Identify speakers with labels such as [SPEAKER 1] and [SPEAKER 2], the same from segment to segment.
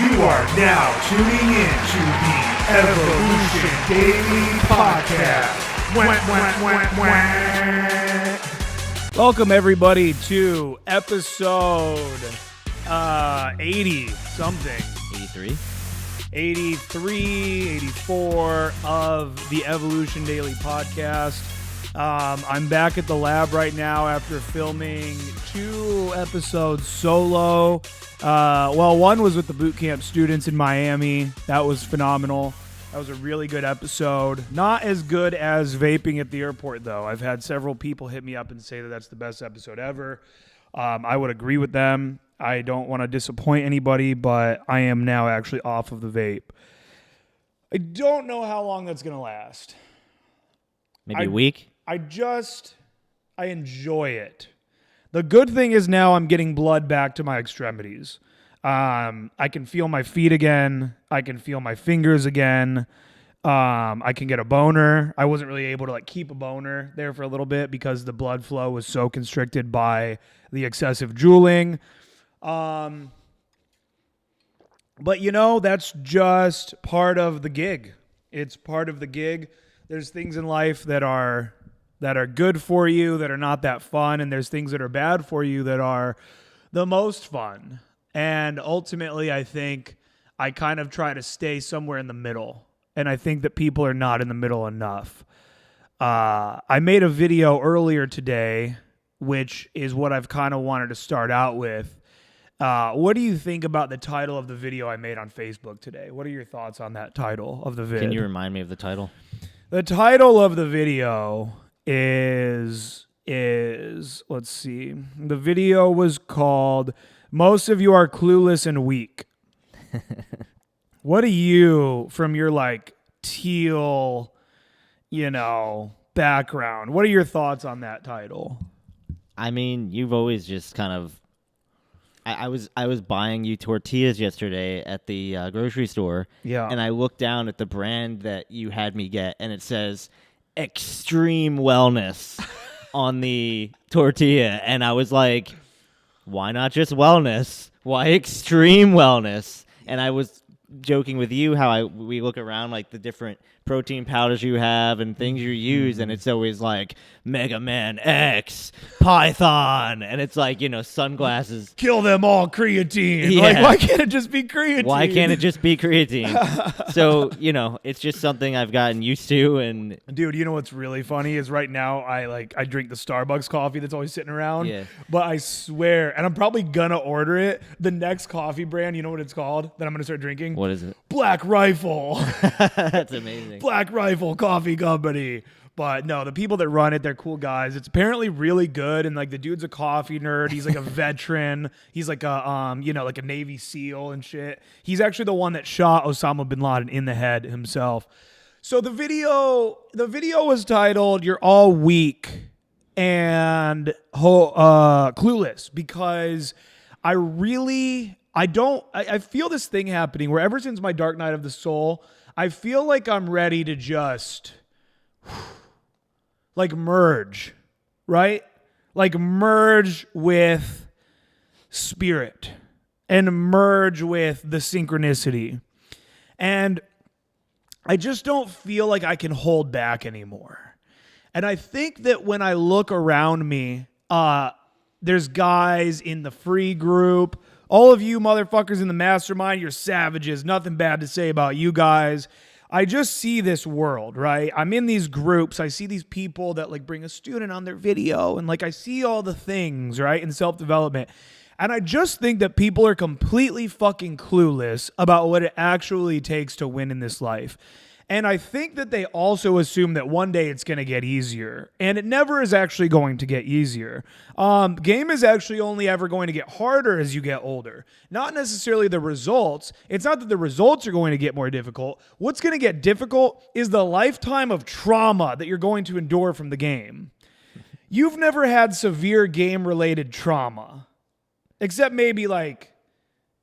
[SPEAKER 1] You are now tuning in to the Evolution Daily Podcast. Welcome, everybody, to episode 80-something.
[SPEAKER 2] 83?
[SPEAKER 1] 83, 84 of the Evolution Daily Podcast. I'm back at the lab right now after filming 2 episodes solo. One was with the boot camp students in Miami. That was phenomenal. That was a really good episode. Not as good as vaping at the airport, though. I've had several people hit me up and say that that's the best episode ever. I would agree with them. I don't want to disappoint anybody, but I am now actually off of the vape. I don't know how long that's going to last.
[SPEAKER 2] Maybe a week?
[SPEAKER 1] I enjoy it. The good thing is now I'm getting blood back to my extremities. I can feel my feet again. I can feel my fingers again. I can get a boner. I wasn't really able to keep a boner there for a little bit because the blood flow was so constricted by the excessive juuling. But that's just part of the gig. It's part of the gig. There's things in life that are good for you that are not that fun, and there's things that are bad for you that are the most fun. And ultimately, I think I kind of try to stay somewhere in the middle, and I think that people are not in the middle enough. I made a video earlier today, which is what I've kind of wanted to start out with. What do you think about the title of the video I made on Facebook today? What are your thoughts on that title of the vid?
[SPEAKER 2] Can you remind me of the title?
[SPEAKER 1] The title of the video is let's see. The video was called "Most of You Are Clueless and Weak." What do you, from your teal, background, what are your thoughts on that title?
[SPEAKER 2] I mean, you've always just kind of. I was buying you tortillas yesterday at the grocery store.
[SPEAKER 1] Yeah.
[SPEAKER 2] And I looked down at the brand that you had me get, and it says Extreme Wellness on the tortilla. And I was like, why not just wellness? Why Extreme Wellness? And I was joking with you how we look around the different protein powders you have and things you use, and it's always Mega Man X, Python, and it's sunglasses.
[SPEAKER 1] Kill them all, creatine.
[SPEAKER 2] Yeah.
[SPEAKER 1] Why can't it just be creatine?
[SPEAKER 2] Why can't it just be creatine? So, it's just something I've gotten used to. And
[SPEAKER 1] dude, you know what's really funny is right now I drink the Starbucks coffee that's always sitting around.
[SPEAKER 2] Yeah.
[SPEAKER 1] But I swear, and I'm probably gonna order it, the next coffee brand, you know what it's called that I'm gonna start drinking?
[SPEAKER 2] What is it?
[SPEAKER 1] Black Rifle.
[SPEAKER 2] That's amazing.
[SPEAKER 1] Black Rifle Coffee Company. But no, the people that run it, they're cool guys. It's apparently really good, and the dude's a coffee nerd. He's a veteran. He's a a Navy SEAL and shit. He's actually the one that shot Osama bin Laden in the head himself. So the video was titled "You're All Weak and Clueless," because I feel this thing happening where ever since my Dark Night of the Soul, I feel like I'm ready to just merge, right? Merge with spirit and merge with the synchronicity. And I just don't feel like I can hold back anymore. And I think that when I look around me, there's guys in the free group. All of you motherfuckers in the mastermind, you're savages. Nothing bad to say about you guys. I just see this world, right? I'm in these groups. I see these people that bring a student on their video, and I see all the things, right, in self-development. And I just think that people are completely fucking clueless about what it actually takes to win in this life. And I think that they also assume that one day it's going to get easier. And it never is actually going to get easier. Game is actually only ever going to get harder as you get older. Not necessarily the results. It's not that the results are going to get more difficult. What's going to get difficult is the lifetime of trauma that you're going to endure from the game. You've never had severe game-related trauma. Except maybe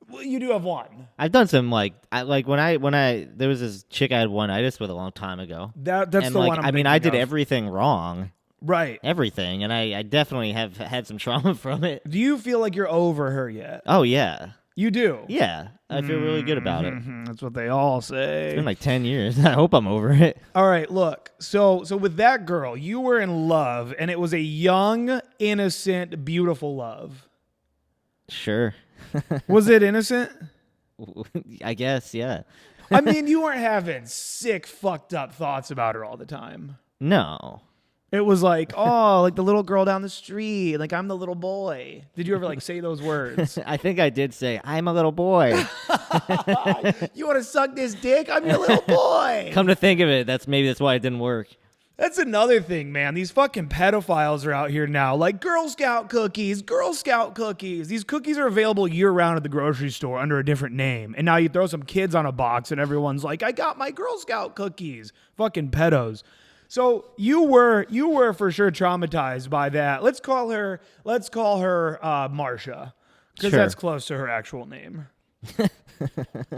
[SPEAKER 1] well, you do have one.
[SPEAKER 2] I've done some when I there was this chick I had one-itis with a long time ago.
[SPEAKER 1] That's the one I'm thinking
[SPEAKER 2] I did
[SPEAKER 1] of.
[SPEAKER 2] everything wrong.
[SPEAKER 1] Right.
[SPEAKER 2] Everything, and I definitely have had some trauma from it.
[SPEAKER 1] Do you feel like you're over her yet?
[SPEAKER 2] Oh yeah.
[SPEAKER 1] You do?
[SPEAKER 2] Yeah, I feel really good about it.
[SPEAKER 1] That's what they all say.
[SPEAKER 2] It's been like 10 years. I hope I'm over it.
[SPEAKER 1] All right, look. So with that girl, you were in love, and it was a young, innocent, beautiful love.
[SPEAKER 2] Sure.
[SPEAKER 1] Was it innocent?
[SPEAKER 2] I guess, yeah.
[SPEAKER 1] I mean, you weren't having sick, fucked up thoughts about her all the time.
[SPEAKER 2] No.
[SPEAKER 1] It was like, oh, like the little girl down the street. Like, I'm the little boy. Did you ever like say those words?
[SPEAKER 2] I think I did say, I'm a little boy.
[SPEAKER 1] You want to suck this dick? I'm your little boy.
[SPEAKER 2] Come to think of it, that's why it didn't work.
[SPEAKER 1] That's another thing, man. These fucking pedophiles are out here now. Like Girl Scout cookies, Girl Scout cookies. These cookies are available year-round at the grocery store under a different name. And now you throw some kids on a box and everyone's like, I got my Girl Scout cookies. Fucking pedos. So you were for sure traumatized by that. Let's call her Marsha, because
[SPEAKER 2] Sure.
[SPEAKER 1] that's close to her actual name.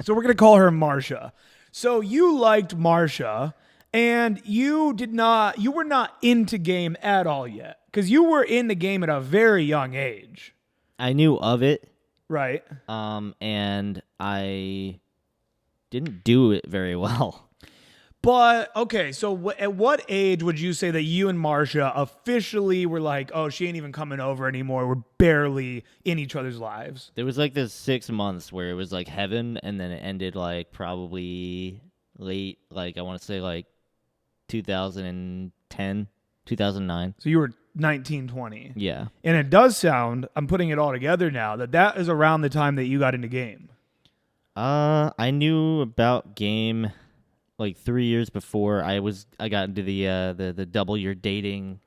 [SPEAKER 1] So we're gonna call her Marsha. So you liked Marsha, and you were not into game at all yet, because you were in the game at a very young age,
[SPEAKER 2] I knew of it,
[SPEAKER 1] right?
[SPEAKER 2] and I didn't do it very well.
[SPEAKER 1] But, okay, so at what age would you say that you and Marsha officially were like, oh, she ain't even coming over anymore, we're barely in each other's lives?
[SPEAKER 2] There was like this 6 months where it was like heaven, and then it ended like probably late, like I want to say like 2010, 2009.
[SPEAKER 1] So you were 19, 20.
[SPEAKER 2] Yeah.
[SPEAKER 1] And it does sound, I'm putting it all together now, that is around the time that you got into game.
[SPEAKER 2] I knew about game like 3 years before I got into the Double Your Dating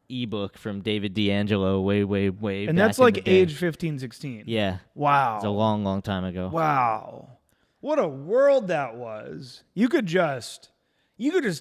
[SPEAKER 2] ebook from David D'Angelo way
[SPEAKER 1] And
[SPEAKER 2] back
[SPEAKER 1] that's
[SPEAKER 2] in
[SPEAKER 1] like
[SPEAKER 2] the day.
[SPEAKER 1] age 15, 16.
[SPEAKER 2] Yeah.
[SPEAKER 1] Wow.
[SPEAKER 2] It's a long time ago.
[SPEAKER 1] Wow. What a world that was. You could just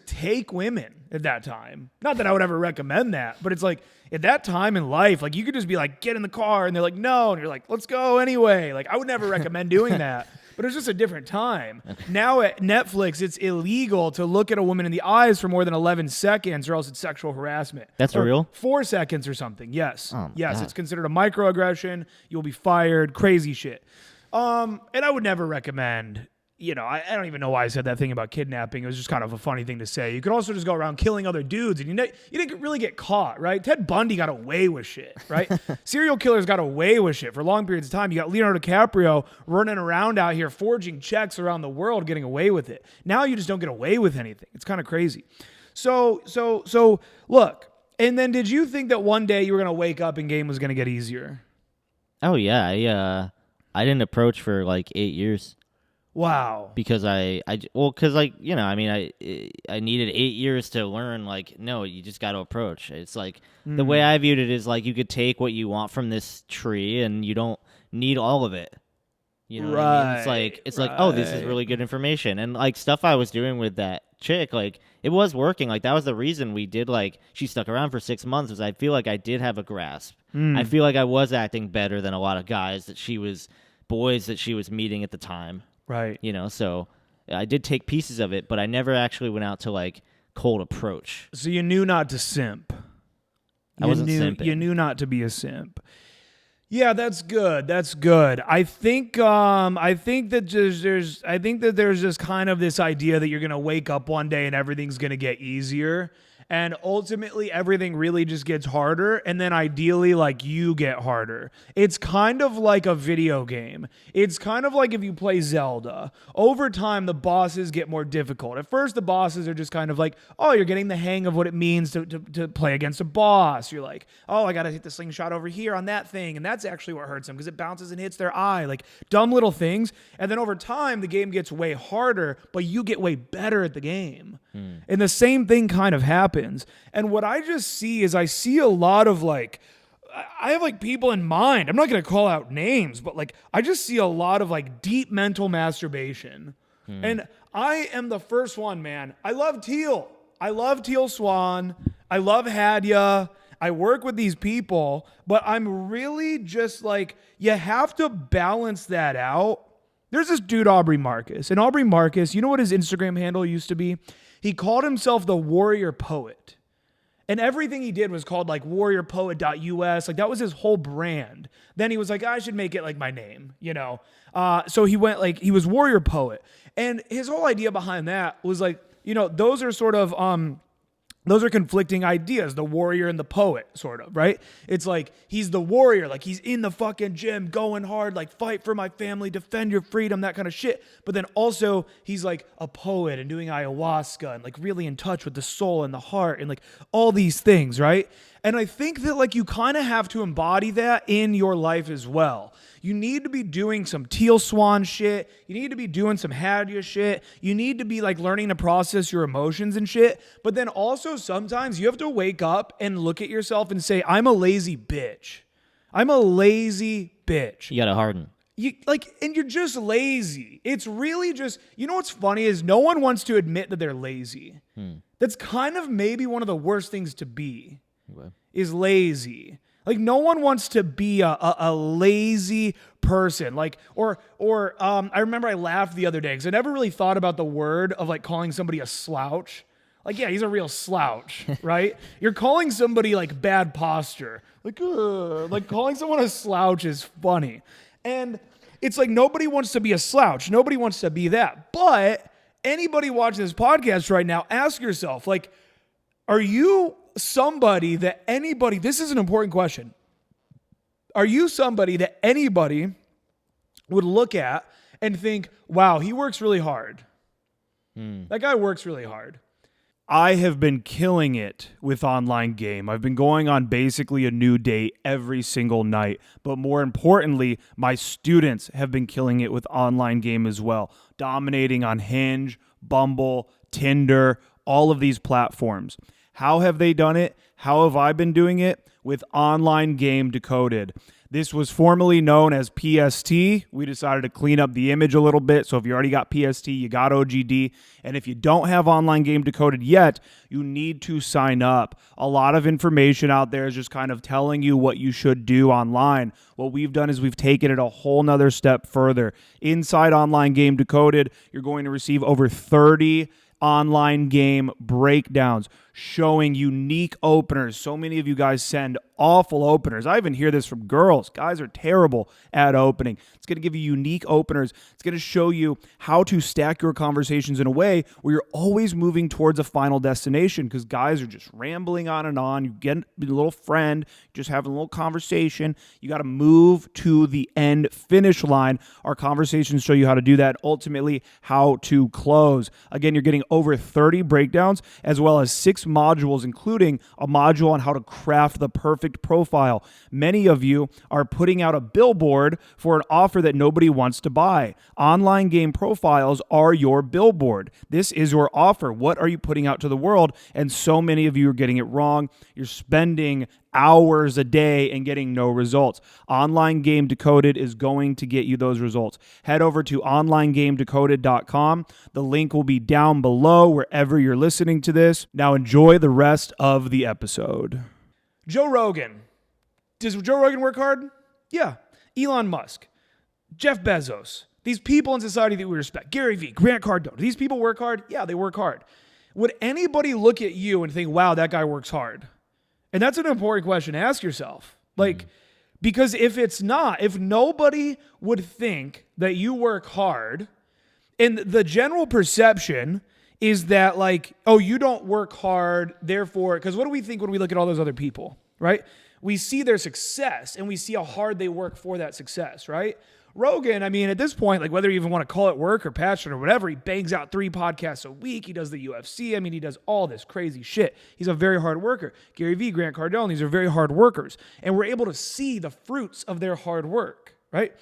[SPEAKER 1] take women at that time. Not that I would ever recommend that, but it's like at that time in life, like you could just be like, get in the car, and they're like, no, and you're like, let's go anyway. Like I would never recommend doing that. But it was just a different time. Now at Netflix, it's illegal to look at a woman in the eyes for more than 11 seconds, or else it's sexual harassment.
[SPEAKER 2] That's
[SPEAKER 1] or
[SPEAKER 2] real?
[SPEAKER 1] 4 seconds or something. Yes.
[SPEAKER 2] Oh,
[SPEAKER 1] yes,
[SPEAKER 2] God.
[SPEAKER 1] it's considered a microaggression. You'll be fired. Crazy shit. And I would never recommend. I don't even know why I said that thing about kidnapping. It was just kind of a funny thing to say. You could also just go around killing other dudes, and you didn't really get caught, right? Ted Bundy got away with shit, right? Serial killers got away with shit for long periods of time. You got Leonardo DiCaprio running around out here forging checks around the world, getting away with it. Now you just don't get away with anything. It's kind of crazy. So look, and then did you think that one day you were going to wake up and game was going to get easier?
[SPEAKER 2] Oh yeah, I didn't approach for like 8 years.
[SPEAKER 1] Wow.
[SPEAKER 2] Because I needed 8 years to learn, like, no, you just got to approach. It's like, the way I viewed it is like, you could take what you want from this tree and you don't need all of it. You know what I mean? It's like, oh, this is really good information. And like stuff I was doing with that chick, like it was working. Like that was the reason we did, like, she stuck around for 6 months, was I feel like I did have a grasp. I feel like I was acting better than a lot of boys that she was meeting at the time.
[SPEAKER 1] Right.
[SPEAKER 2] So I did take pieces of it, but I never actually went out to like cold approach.
[SPEAKER 1] So you knew not to simp.
[SPEAKER 2] I wasn't simping.
[SPEAKER 1] You knew not to be a simp. Yeah, that's good. That's good. I think that there's just kind of this idea that you're gonna wake up one day and everything's gonna get easier. And ultimately, everything really just gets harder. And then ideally, like, you get harder. It's kind of like a video game. It's kind of like if you play Zelda. Over time, the bosses get more difficult. At first, the bosses are just kind of like, oh, you're getting the hang of what it means to play against a boss. You're like, oh, I got to hit the slingshot over here on that thing. And that's actually what hurts them because it bounces and hits their eye. Like, dumb little things. And then over time, the game gets way harder, but you get way better at the game. And the same thing kind of happens. And what I just see is I see a lot of like, I have like people in mind. I'm not going to call out names, but like I just see a lot of like deep mental masturbation. And I am the first one, man. I love Teal. I love Teal Swan. I love Hadia. I work with these people, but I'm really just like, you have to balance that out. There's this dude, Aubrey Marcus. And Aubrey Marcus, you know what his Instagram handle used to be? He called himself the Warrior Poet. And everything he did was called like warriorpoet.us. Like that was his whole brand. Then he was like, I should make it like my name, you know? So he went like, he was Warrior Poet. And his whole idea behind that was like, you know, those are sort of, those are conflicting ideas, the warrior and the poet, sort of, right? It's like, he's the warrior, like he's in the fucking gym going hard, like fight for my family, defend your freedom, that kind of shit. But then also he's like a poet and doing ayahuasca and like really in touch with the soul and the heart and like all these things, right? And I think that like you kind of have to embody that in your life as well. You need to be doing some teal swan shit. You need to be doing some Hadia shit. You need to be like learning to process your emotions and shit. But then also sometimes you have to wake up and look at yourself and say, I'm a lazy bitch. I'm a lazy bitch.
[SPEAKER 2] You gotta harden.
[SPEAKER 1] And you're just lazy. It's really just, you know what's funny is no one wants to admit that they're lazy. That's kind of maybe one of the worst things to be.
[SPEAKER 2] Okay.
[SPEAKER 1] Is lazy. Like no one wants to be a lazy person. Like I remember I laughed the other day because I never really thought about the word of like calling somebody a slouch. Like yeah, he's a real slouch, right? You're calling somebody like bad posture. Like calling someone a slouch is funny. And it's like nobody wants to be a slouch. Nobody wants to be that. But anybody watching this podcast right now, ask yourself, like, are you somebody that anybody, this is an important question. Are you somebody that anybody would look at and think, wow, he works really hard? That guy works really hard. I have been killing it with online game. I've been going on basically a new date every single night. But more importantly, my students have been killing it with online game as well. Dominating on Hinge, Bumble, Tinder, all of these platforms. How have they done it? How have I been doing it? With Online Game Decoded. This was formerly known as PST. We decided to clean up the image a little bit. So if you already got PST, you got OGD. And if you don't have Online Game Decoded yet, you need to sign up. A lot of information out there is just kind of telling you what you should do online. What we've done is we've taken it a whole nother step further. Inside Online Game Decoded, you're going to receive over 30 online game breakdowns showing unique openers. So many of you guys send awful openers. I even hear this from girls. Guys are terrible at opening. It's going to give you unique openers. It's going to show you how to stack your conversations in a way where you're always moving towards a final destination, because guys are just rambling on and on. You get a little friend, just having a little conversation. You got to move to the end finish line. Our conversations show you how to do that, ultimately how to close. Again, you're getting over 30 breakdowns as well as 6 modules, including a module on how to craft the perfect profile. Many of you are putting out a billboard for an offer that nobody wants to buy. Online game profiles are your billboard. This is your offer. What are you putting out to the world? And so many of you are getting it wrong. You're spending hours a day and getting no results. Online Game Decoded is going to get you those results. Head over to onlinegamedecoded.com. The link will be down below wherever you're listening to this. Now enjoy the rest of the episode. Joe Rogan. Does Joe Rogan work hard? Yeah. Elon Musk. Jeff Bezos. These people in society that we respect. Gary Vee, Grant Cardone. Do these people work hard? Yeah, they work hard. Would anybody look at you and think, wow, that guy works hard? And that's an important question to ask yourself. Because if nobody would think that you work hard, and the general perception is that like, oh, you don't work hard, therefore, because what do we think when we look at all those other people, right? We see their success and we see how hard they work for that success, right? Rogan, I mean, at this point, like whether you even want to call it work or passion or whatever, he bangs out 3 podcasts a week. He does the UFC. I mean, he does all this crazy shit. He's a very hard worker. Gary Vee, Grant Cardone, these are very hard workers. And we're able to see the fruits of their hard work, right?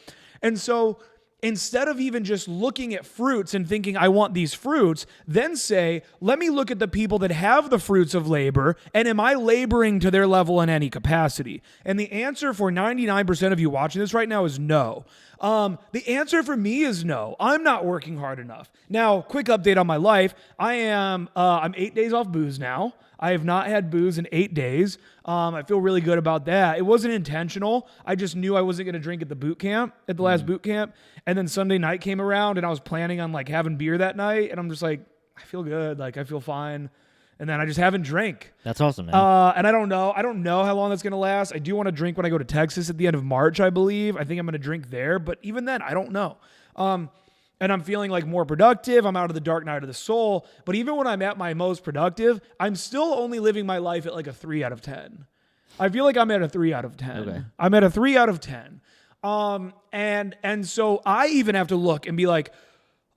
[SPEAKER 1] And so instead of even just looking at fruits and thinking, I want these fruits, then say, let me look at the people that have the fruits of labor, and am I laboring to their level in any capacity? And the answer for 99% of you watching this right now is no. The answer for me is no. I'm not working hard enough. Now, quick update on my life. I'm 8 days off booze now. I have not had booze in 8 days. I feel really good about that. It wasn't intentional. I just knew I wasn't going to drink at the last boot camp. And then Sunday night came around and I was planning on like having beer that night. And I'm just like, I feel good. Like I feel fine. And then I just haven't drank.
[SPEAKER 2] That's awesome, man.
[SPEAKER 1] And I don't know how long that's going to last. I do want to drink when I go to Texas at the end of March, I believe. I think I'm going to drink there. But even then, I don't know. And I'm feeling like more productive. I'm out of the dark night of the soul. But even when I'm at my most productive, I'm still only living my life at like a 3 out of 10. I feel like I'm at a 3 out of 10.
[SPEAKER 2] Okay.
[SPEAKER 1] I'm at a 3 out of 10. And so I even have to look and be like,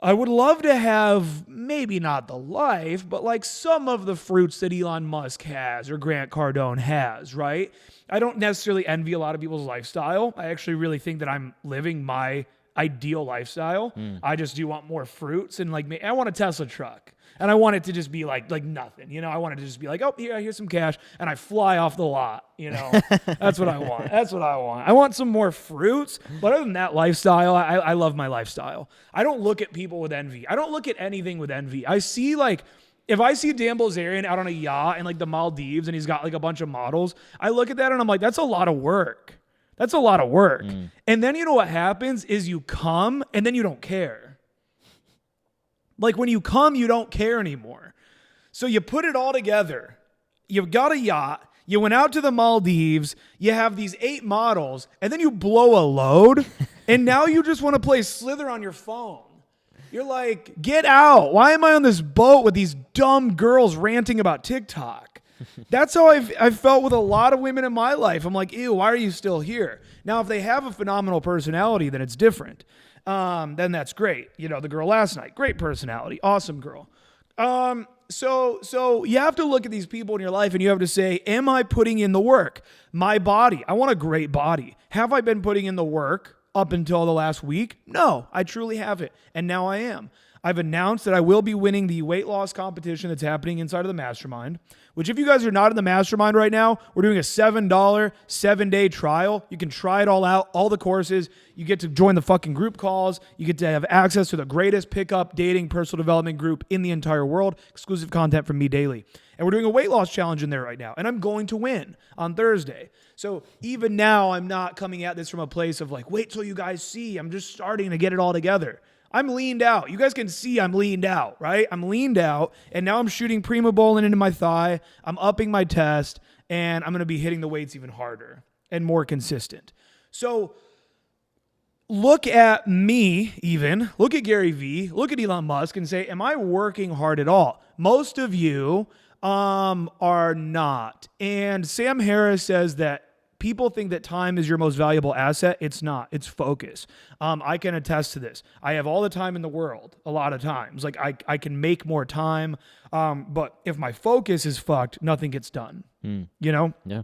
[SPEAKER 1] I would love to have maybe not the life, but like some of the fruits that Elon Musk has or Grant Cardone has, right? I don't necessarily envy a lot of people's lifestyle. I actually really think that I'm living my ideal lifestyle. I just do want more fruits and like I want a Tesla truck. And I want it to just be like nothing, you know. I want it to just be like, oh, here's some cash, and I fly off the lot, you know. That's what I want. That's what I want. I want some more fruits, but other than that lifestyle, I love my lifestyle. I don't look at people with envy. I don't look at anything with envy. I see like, if I see Dan Bilzerian out on a yacht in like the Maldives and he's got like a bunch of models, I look at that and I'm like, that's a lot of work. That's a lot of work. And then you know what happens is you come and then you don't care. Like when you come, you don't care anymore. So you put it all together. You've got a yacht. You went out to the Maldives. You have these 8 models, and then you blow a load, and now you just want to play Slither on your phone. You're like, get out. Why am I on this boat with these dumb girls ranting about TikTok? That's how I've felt with a lot of women in my life. I'm like, ew, why are you still here? Now, if they have a phenomenal personality, then it's different. Then that's great. You know, the girl last night, great personality, awesome girl. So you have to look at these people in your life and you have to say, am I putting in the work? My body, I want a great body. Have I been putting in the work up until the last week? No, I truly haven't. And now I am. I've announced that I will be winning the weight loss competition that's happening inside of the mastermind, which if you guys are not in the mastermind right now, we're doing a $7 7-day trial. You can try it all out, all the courses. You get to join the fucking group calls. You get to have access to the greatest pickup, dating, personal development group in the entire world, exclusive content from me daily. And we're doing a weight loss challenge in there right now, and I'm going to win on Thursday. So even now, I'm not coming at this from a place of like, wait till you guys see. I'm just starting to get it all together. I'm leaned out. You guys can see I'm leaned out, right? I'm leaned out, and now I'm shooting Prima Bowling into my thigh. I'm upping my test, and I'm going to be hitting the weights even harder and more consistent. So look at me even. Look at Gary Vee. Look at Elon Musk and say, am I working hard at all? Most of you are not. And Sam Harris says that people think that time is your most valuable asset. It's not. It's focus. I can attest to this. I have all the time in the world, a lot of times. Like I can make more time, but if my focus is fucked, nothing gets done. You know?
[SPEAKER 2] Yeah.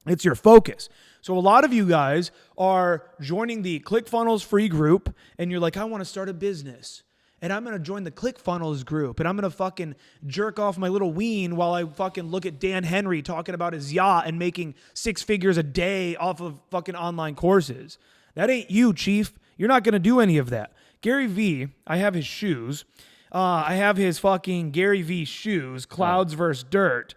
[SPEAKER 1] It's your focus. So a lot of you guys are joining the ClickFunnels free group, and you're like, I want to start a business. And I'm going to join the ClickFunnels group, and I'm going to fucking jerk off my little ween while I fucking look at Dan Henry talking about his yacht and making 6 figures a day off of fucking online courses. That ain't you, Chief. You're not going to do any of that. Gary Vee, I have his shoes. I have his fucking Gary Vee shoes, clouds versus dirt.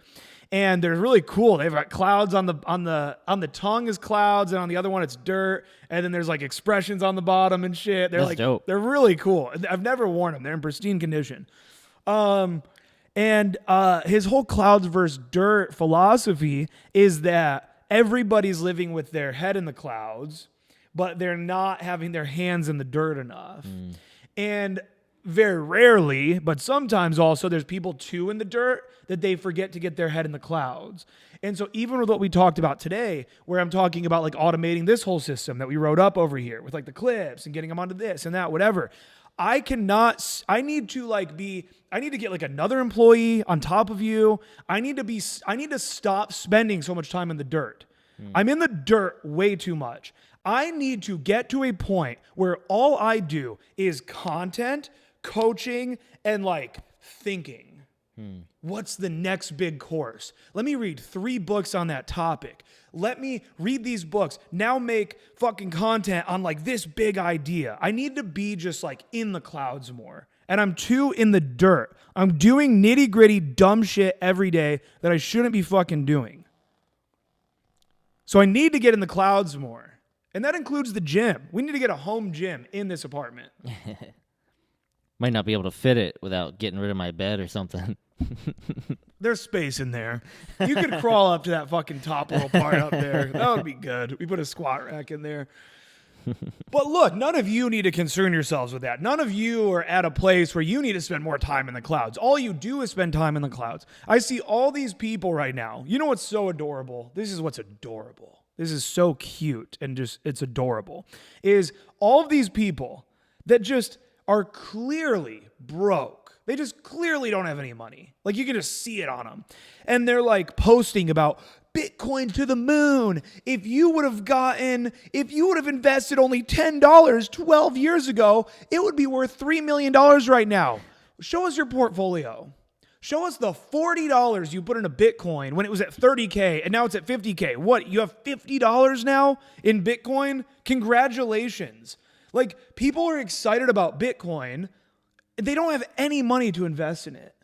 [SPEAKER 1] And they're really cool. They've got clouds on the tongue is clouds, and on the other one it's dirt. And then there's like expressions on the bottom and shit. They're
[SPEAKER 2] That's dope.
[SPEAKER 1] They're really cool. I've never worn them. They're in pristine condition. And his whole clouds versus dirt philosophy is that everybody's living with their head in the clouds, but they're not having their hands in the dirt enough. And very rarely, but sometimes also, there's people too in the dirt that they forget to get their head in the clouds. And so even with what we talked about today, where I'm talking about like automating this whole system that we wrote up over here with like the clips and getting them onto this and that, whatever, I need to get like another employee on top of you. I need to stop spending so much time in the dirt. I'm in the dirt way too much. I need to get to a point where all I do is content, coaching, and like thinking. What's the next big course? Let me read 3 books on that topic. Let me read these books. Now make fucking content on like this big idea. I need to be just like in the clouds more. And I'm too in the dirt. I'm doing nitty gritty dumb shit every day that I shouldn't be fucking doing. So I need to get in the clouds more. And that includes the gym. We need to get a home gym in this apartment.
[SPEAKER 2] Might not be able to fit it without getting rid of my bed or something.
[SPEAKER 1] There's space in there. You could crawl up to that fucking top little part up there. That would be good. We put a squat rack in there. But look, none of you need to concern yourselves with that. None of you are at a place where you need to spend more time in the clouds. All you do is spend time in the clouds. I see all these people right now. You know what's so adorable? This is what's adorable. This is so cute and just, it's adorable. Is all of these people that just are clearly broke. They just clearly don't have any money. Like, you can just see it on them. And they're like posting about Bitcoin to the moon. If you would have invested only $10 12 years ago, it would be worth $3 million right now. Show us your portfolio. Show us the $40 you put into Bitcoin when it was at 30K and now it's at 50K. What, you have $50 now in Bitcoin? Congratulations. Like, people are excited about Bitcoin. They don't have any money to invest in it.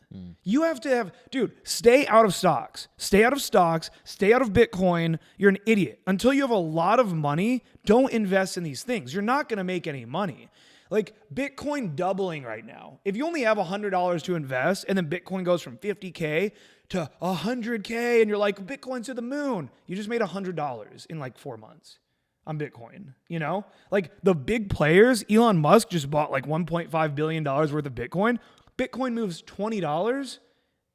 [SPEAKER 1] You have to have, dude, stay out of stocks. Stay out of stocks. Stay out of Bitcoin. You're an idiot. Until you have a lot of money, don't invest in these things. You're not going to make any money. Like, Bitcoin doubling right now. If you only have $100 to invest and then Bitcoin goes from 50K to 100K and you're like, Bitcoin's to the moon, you just made $100 in like 4 months on Bitcoin, you know? Like, the big players, Elon Musk just bought like $1.5 billion worth of Bitcoin. Bitcoin moves $20,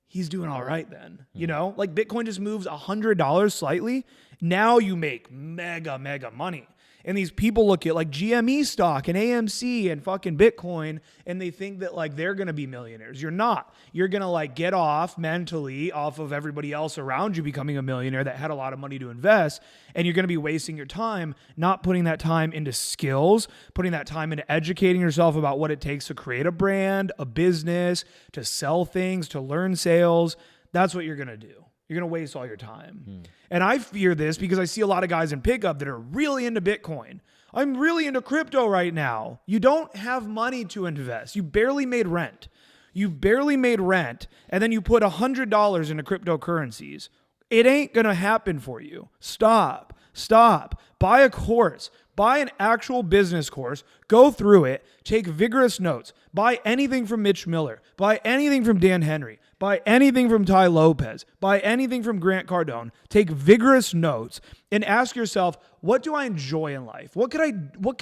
[SPEAKER 1] he's doing all right then. You know, like, Bitcoin just moves $100 slightly. Now you make mega money. And these people look at like GME stock and AMC and fucking Bitcoin, and they think that like they're going to be millionaires. You're not. You're going to like get off mentally off of everybody else around you becoming a millionaire that had a lot of money to invest. And you're going to be wasting your time, not putting that time into skills, putting that time into educating yourself about what it takes to create a brand, a business, to sell things, to learn sales. That's what you're going to do. You're going to waste all your time. And I fear this because I see a lot of guys in pickup that are really into Bitcoin. I'm really into crypto right now. You don't have money to invest. You barely made rent. And then you put $100 into cryptocurrencies. It ain't going to happen for you. Stop. Buy a course. Buy an actual business course. Go through it. Take vigorous notes. Buy anything from Mitch Miller. Buy anything from Dan Henry. Buy anything from Ty Lopez. Buy anything from Grant Cardone. Take vigorous notes and ask yourself, what do I enjoy in life? What could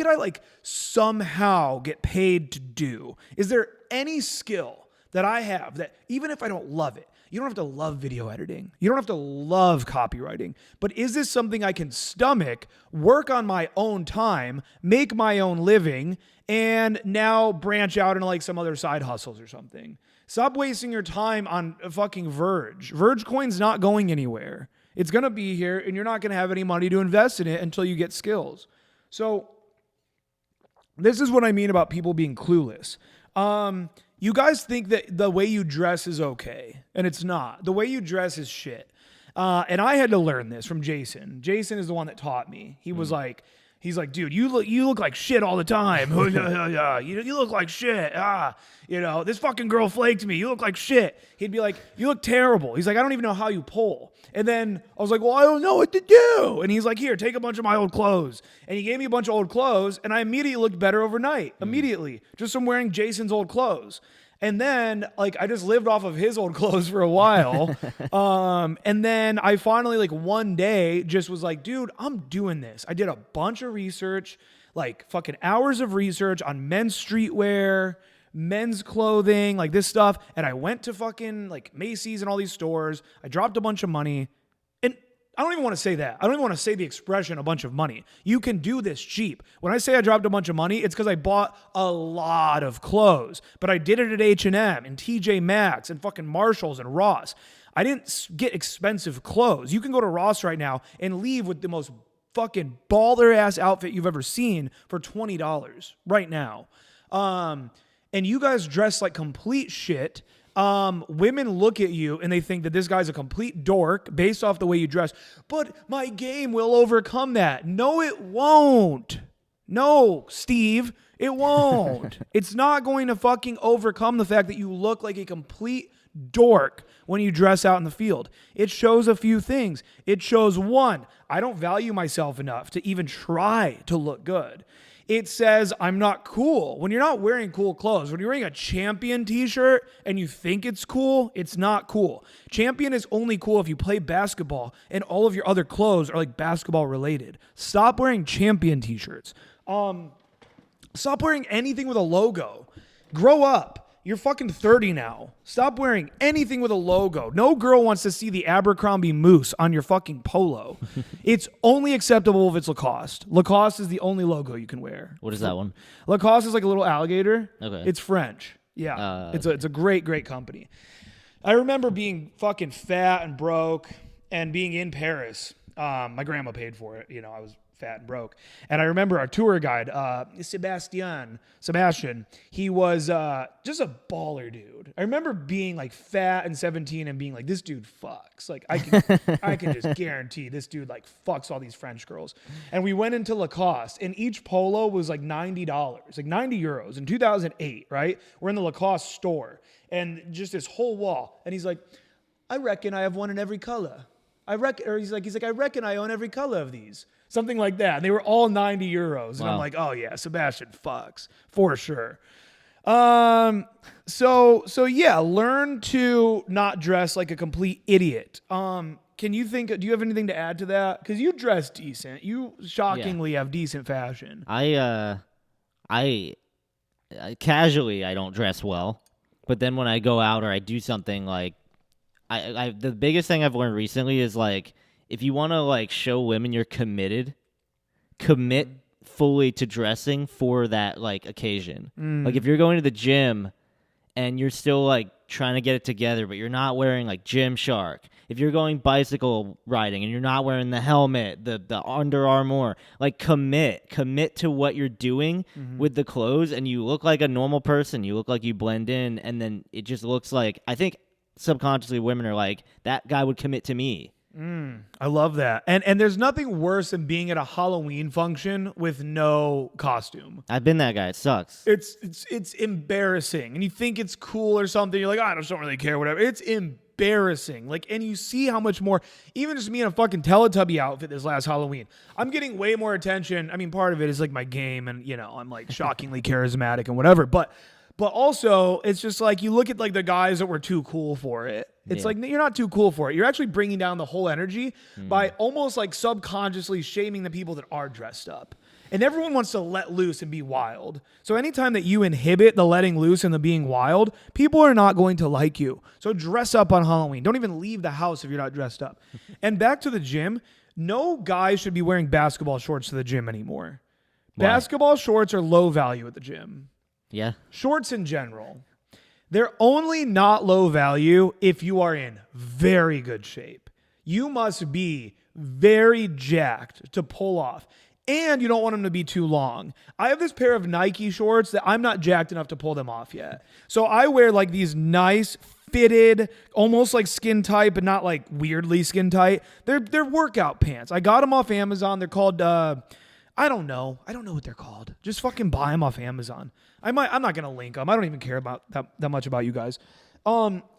[SPEAKER 1] I like somehow get paid to do? Is there any skill that I have that even if I don't love it, you don't have to love video editing. You don't have to love copywriting. But is this something I can stomach, work on my own time, make my own living, and now branch out into like some other side hustles or something? Stop wasting your time on fucking Verge. Verge coin's not going anywhere. It's going to be here, and you're not going to have any money to invest in it until you get skills. So this is what I mean about people being clueless. You guys think that the way you dress is okay, and it's not. The way you dress is shit. And I had to learn this from Jason. Jason is the one that taught me. He was like, he's like, dude, you look like shit all the time. You look like shit. This fucking girl flaked me. You look like shit. He'd be like, you look terrible. He's like, I don't even know how you pull. And then I was like, well, I don't know what to do. And he's like, here, take a bunch of my old clothes. And he gave me a bunch of old clothes, and I immediately looked better overnight. Immediately. Just from wearing Jason's old clothes. And then, like, I just lived off of his old clothes for a while. And then I finally, like, one day just was like, dude, I'm doing this. I did a bunch of research, like fucking hours of research on men's streetwear, men's clothing, like this stuff. And I went to fucking like Macy's and all these stores. I dropped a bunch of money. And I don't even want to say that. I don't even want to say the expression a bunch of money. You can do this cheap. When I say I dropped a bunch of money, it's because I bought a lot of clothes. But I did it at H&M and TJ Maxx and fucking Marshalls and Ross. I didn't get expensive clothes. You can go to Ross right now and leave with the most fucking baller ass outfit you've ever seen for $20 right now. And you guys dress like complete shit. Women look at you and they think that this guy's a complete dork based off the way you dress. But my game will overcome that. No, it won't. No, Steve, it won't. It's not going to fucking overcome the fact that you look like a complete dork when you dress out in the field. It shows a few things. It shows, one, I don't value myself enough to even try to look good. It says I'm not cool. When you're not wearing cool clothes, when you're wearing a Champion t-shirt and you think it's cool, it's not cool. Champion is only cool if you play basketball and all of your other clothes are like basketball related. Stop wearing Champion t-shirts. Stop wearing anything with a logo. Grow up. You're fucking 30 now. Stop wearing anything with a logo. No girl wants to see the Abercrombie moose on your fucking polo. It's only acceptable if it's Lacoste. Lacoste is the only logo you can wear.
[SPEAKER 2] What is that one?
[SPEAKER 1] Lacoste is like a little alligator.
[SPEAKER 2] Okay.
[SPEAKER 1] It's French. Yeah. It's a great company. I remember being fucking fat and broke and being in Paris. My grandma paid for it. You know, I was fat and broke. And I remember our tour guide, Sebastian, he was just a baller dude. I remember being like fat and 17 and being like, this dude fucks. Like I can just guarantee this dude like fucks all these French girls. And we went into Lacoste and each polo was like $90, like 90 euros in 2008, right? We're in the Lacoste store and just this whole wall. And he's like, I reckon I have one in every color. He's like, I reckon I own every color of these. Something like that. And they were all 90 euros. And I'm like, oh yeah, Sebastian fucks for sure. So yeah, learn to not dress like a complete idiot. Do you have anything to add to that? Cause you dress decent. You shockingly have decent fashion.
[SPEAKER 2] I casually, I don't dress well, but then when I go out or I do something like, the biggest thing I've learned recently is like, if you want to like show women you're commit fully to dressing for that like occasion. Like if you're going to the gym and you're still like trying to get it together, but you're not wearing like Gymshark. If you're going bicycle riding and you're not wearing the helmet, the Under Armour, like commit to what you're doing with the clothes, and you look like a normal person. You look like you blend in, and then it just looks like, I think subconsciously women are like, that guy would commit to me.
[SPEAKER 1] I love that. And there's nothing worse than being at a Halloween function with no costume.
[SPEAKER 2] I've been that guy. It sucks.
[SPEAKER 1] It's embarrassing. And you think it's cool or something. You're like, I just don't really care, whatever. It's embarrassing. Like, and you see how much more, even just me in a fucking Teletubby outfit this last Halloween, I'm getting way more attention. I mean, part of it is like my game and, you know, I'm like shockingly charismatic and whatever. But also, it's just like you look at like the guys that were too cool for it. It's like you're not too cool for it. You're actually bringing down the whole energy by almost like subconsciously shaming the people that are dressed up. And everyone wants to let loose and be wild. So anytime that you inhibit the letting loose and the being wild, people are not going to like you. So dress up on Halloween. Don't even leave the house if you're not dressed up. And back to the gym, no guy should be wearing basketball shorts to the gym anymore. Why? Basketball shorts are low value at the gym.
[SPEAKER 2] Yeah.
[SPEAKER 1] Shorts in general. They're only not low value if you are in very good shape. You must be very jacked to pull off. And you don't want them to be too long. I have this pair of Nike shorts that I'm not jacked enough to pull them off yet. So I wear like these nice fitted, almost like skin tight, but not like weirdly skin tight. They're workout pants. I got them off Amazon. They're called, I don't know what they're called. Just fucking buy them off Amazon. I'm not going to link them. I don't even care about that much about you guys.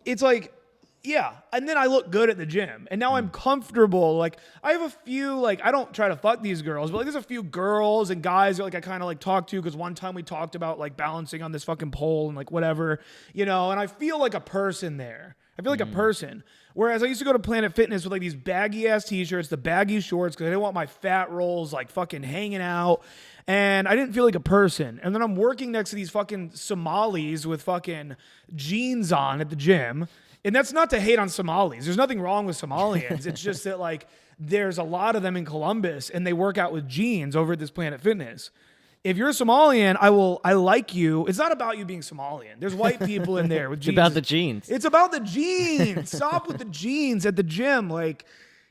[SPEAKER 1] It's like, yeah. And then I look good at the gym and now I'm comfortable. Like I have a few, like, I don't try to fuck these girls, but like there's a few girls and guys that like I kind of like talk to. Cause one time we talked about like balancing on this fucking pole and like whatever, you know, and I feel like a person there. I feel like a person. Whereas I used to go to Planet Fitness with like these baggy ass t-shirts, the baggy shorts, because I didn't want my fat rolls like fucking hanging out. And I didn't feel like a person. And then I'm working next to these fucking Somalis with fucking jeans on at the gym. And that's not to hate on Somalis. There's nothing wrong with Somalians. It's just that like there's a lot of them in Columbus and they work out with jeans over at this Planet Fitness. If you're a Somalian, I like you. It's not about you being Somalian. There's white people in there with jeans.
[SPEAKER 2] It's about the jeans.
[SPEAKER 1] It's about the jeans. Stop with the jeans at the gym. Like,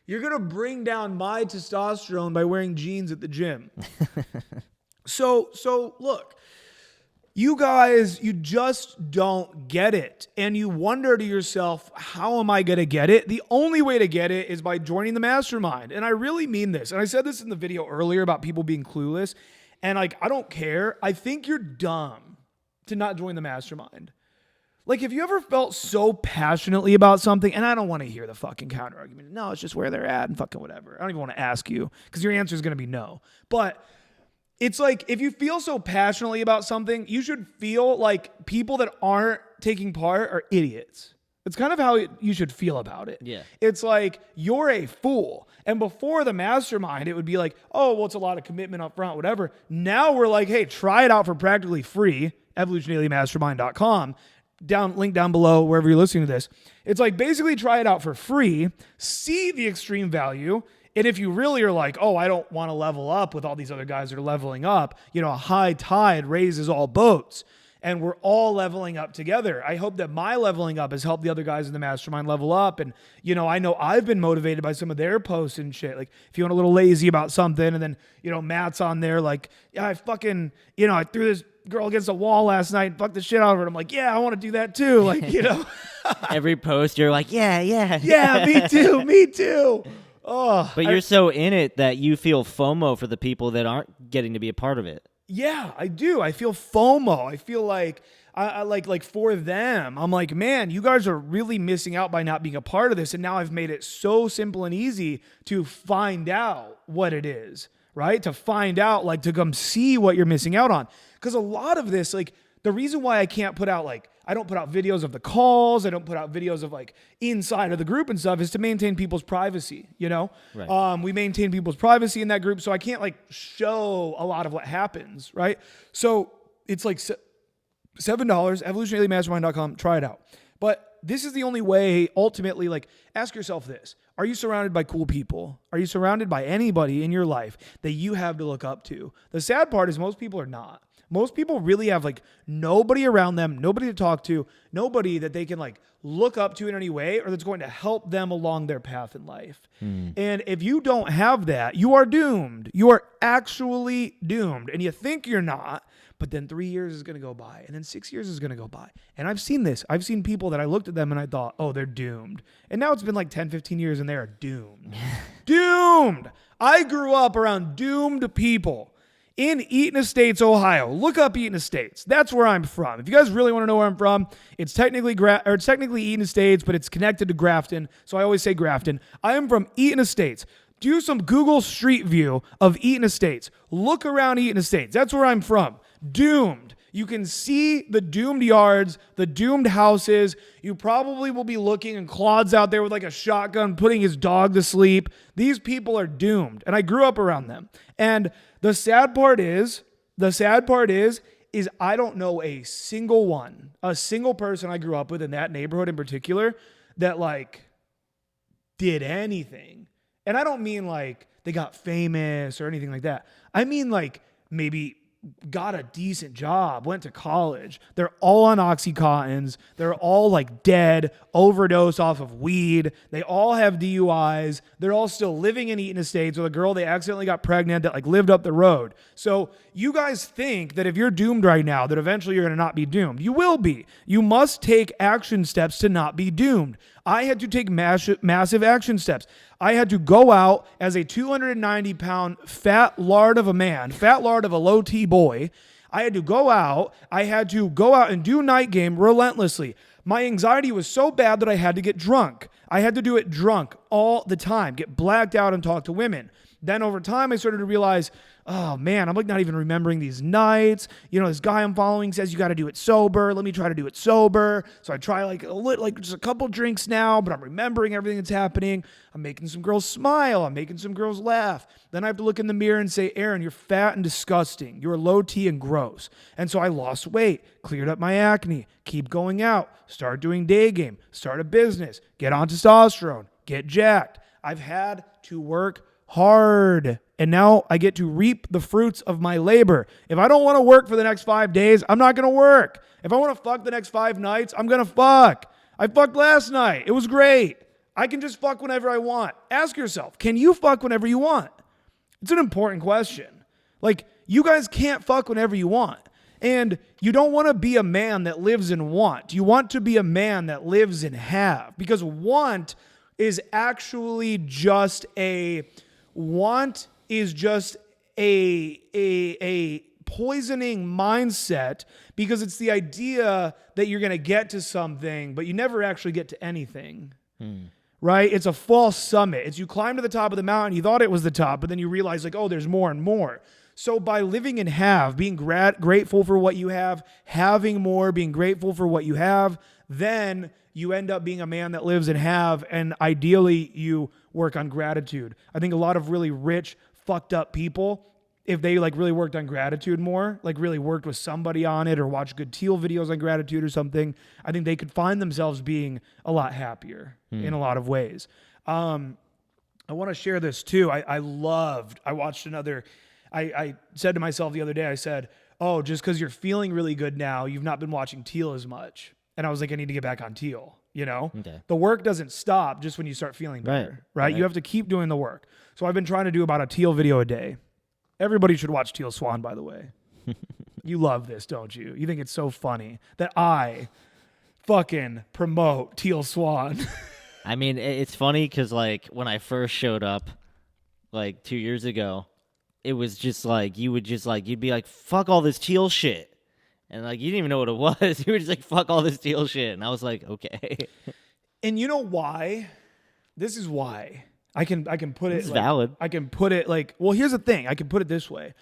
[SPEAKER 1] you're going to bring down my testosterone by wearing jeans at the gym. So look, you guys, you just don't get it. And you wonder to yourself, how am I going to get it? The only way to get it is by joining the mastermind. And I really mean this. And I said this in the video earlier about people being clueless. And like, I don't care. I think you're dumb to not join the mastermind. Like, if you ever felt so passionately about something, and I don't want to hear the fucking counter argument. No, it's just where they're at and fucking whatever. I don't even want to ask you because your answer is going to be no. But it's like if you feel so passionately about something, you should feel like people that aren't taking part are idiots. It's kind of how you should feel about it.
[SPEAKER 2] Yeah.
[SPEAKER 1] It's like you're a fool. And before the mastermind, it would be like, oh, well, it's a lot of commitment up front, whatever. Now we're like, hey, try it out for practically free, evolutiondailymastermind.com. Link down below, wherever you're listening to this. It's like basically try it out for free, see the extreme value. And if you really are like, oh, I don't want to level up with all these other guys that are leveling up, you know, a high tide raises all boats. And we're all leveling up together. I hope that my leveling up has helped the other guys in the mastermind level up. And, you know I've been motivated by some of their posts and shit. Like, if you want a little lazy about something, and then, you know, Matt's on there like, yeah, I fucking, you know, I threw this girl against a wall last night and fucked the shit out of her. And I'm like, yeah, I want to do that too. Like, you know.
[SPEAKER 2] Every post, you're like, yeah.
[SPEAKER 1] Yeah, me too. Oh,
[SPEAKER 2] But you're so in it that you feel FOMO for the people that aren't getting to be a part of it.
[SPEAKER 1] Yeah, I do. I feel FOMO. I feel like I like for them. I'm like, man, you guys are really missing out by not being a part of this. And now I've made it so simple and easy to find out what it is, right? To find out, like, to come see what you're missing out on. Because a lot of this, like, the reason why I can't put out, like, I don't put out videos of the calls, I don't put out videos of, like, inside of the group and stuff, is to maintain people's privacy, you know?
[SPEAKER 2] Right.
[SPEAKER 1] We maintain people's privacy in that group, so I can't, like, show a lot of what happens, right? So it's like $7, evolutiondailymastermind.com, try it out. But this is the only way, ultimately, like, ask yourself this. Are you surrounded by cool people? Are you surrounded by anybody in your life that you have to look up to? The sad part is most people are not. Most people really have, like, nobody around them, nobody to talk to, nobody that they can, like, look up to in any way or that's going to help them along their path in life. And if you don't have that, you are doomed. You are actually doomed. And you think you're not, but then 3 years is going to go by, and then 6 years is going to go by. And I've seen this. I've seen people that I looked at them and I thought, oh, they're doomed. And now it's been like 10, 15 years and they are doomed. Doomed. I grew up around doomed people. In Eaton Estates, Ohio. Look up Eaton Estates. That's where I'm from. If you guys really want to know where I'm from, it's technically Eaton Estates, but it's connected to Grafton, so I always say Grafton. I am from Eaton Estates. Do some Google Street View of Eaton Estates. Look around Eaton Estates. That's where I'm from. Doomed. You can see the doomed yards, the doomed houses. You probably will be looking, and Claude's out there with like a shotgun putting his dog to sleep. These people are doomed, and I grew up around them. And the sad part is I don't know a single person I grew up with in that neighborhood in particular that, like, did anything. And I don't mean like they got famous or anything like that. I mean, like, maybe got a decent job, went to college. They're all on Oxycontins. They're all, like, dead, overdose off of weed. They all have DUIs. They're all still living in Eaton Estates with a girl they accidentally got pregnant that, like, lived up the road. So you guys think that if you're doomed right now, that eventually you're going to not be doomed. You will be. You must take action steps to not be doomed. I had to take massive action steps. I had to go out as a 290-pound fat lard of a low T boy. I had to go out and do night game relentlessly. My anxiety was so bad that I had to get drunk. I had to do it drunk all the time, get blacked out and talk to women. Then over time, I started to realize, oh man, I'm like not even remembering these nights. You know, this guy I'm following says you got to do it sober. Let me try to do it sober. So I try like just a couple drinks now, but I'm remembering everything that's happening. I'm making some girls smile. I'm making some girls laugh. Then I have to look in the mirror and say, Aaron, you're fat and disgusting. You're low T and gross. And so I lost weight, cleared up my acne, keep going out, start doing day game, start a business, get on testosterone, get jacked. I've had to work hard, and now I get to reap the fruits of my labor. If I don't want to work for the next 5 days, I'm not going to work. If I want to fuck the next 5 nights, I'm going to fuck. I fucked last night. It was great. I can just fuck whenever I want. Ask yourself, can you fuck whenever you want? It's an important question. Like, you guys can't fuck whenever you want. And you don't want to be a man that lives in want. You want to be a man that lives in have. Because want is actually just a poisoning mindset, because it's the idea that you're going to get to something, but you never actually get to anything. Right? It's a false summit. It's you climb to the top of the mountain, you thought it was the top, but then you realize, like, oh, there's more and more. So by living in have, being grateful for what you have, having more, being grateful for what you have, then you end up being a man that lives in have, and ideally you work on gratitude. I think a lot of really rich, fucked up people, if they like really worked on gratitude more, like really worked with somebody on it or watched good Teal videos on gratitude or something, I think they could find themselves being a lot happier in a lot of ways. I want to share this too. I watched another, I said to myself the other day, I said, oh, just because you're feeling really good now, you've not been watching Teal as much. And I was like, I need to get back on Teal, you know?
[SPEAKER 2] Okay.
[SPEAKER 1] The work doesn't stop just when you start feeling better, right? You have to keep doing the work. So I've been trying to do about a Teal video a day. Everybody should watch Teal Swan, by the way. You love this, don't you? You think it's so funny that I fucking promote Teal Swan.
[SPEAKER 2] I mean, it's funny because, like, when I first showed up, like, 2 years ago, it was just, like, you'd be like, fuck all this Teal shit. And, like, you didn't even know what it was. You were just like, fuck all this Teal shit. And I was like, okay.
[SPEAKER 1] And you know why? This is why. I can put it.
[SPEAKER 2] It's valid.
[SPEAKER 1] I can put it like, well, here's the thing. I can put it this way.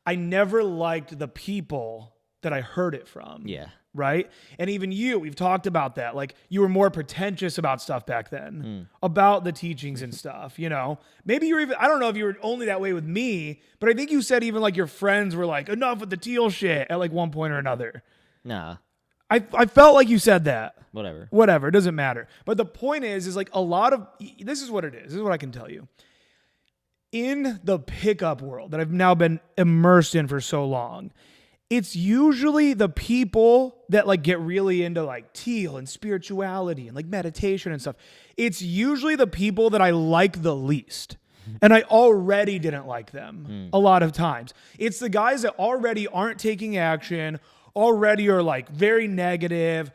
[SPEAKER 1] I never liked the people that I heard it from.
[SPEAKER 2] Yeah.
[SPEAKER 1] Right? And even you, we've talked about that. Like, you were more pretentious about stuff back then, about the teachings and stuff, you know? Maybe you were even, I don't know if you were only that way with me, but I think you said even like your friends were like, enough with the Teal shit at like one point or another.
[SPEAKER 2] Nah.
[SPEAKER 1] I felt like you said that.
[SPEAKER 2] Whatever.
[SPEAKER 1] It doesn't matter. But the point is like a lot of, this is what it is. This is what I can tell you. In the pickup world that I've now been immersed in for so long, it's usually the people that like get really into like Teal and spirituality and like meditation and stuff. It's usually the people that I like the least. And I already didn't like them a lot of times. It's the guys that already aren't taking action, already are like very negative,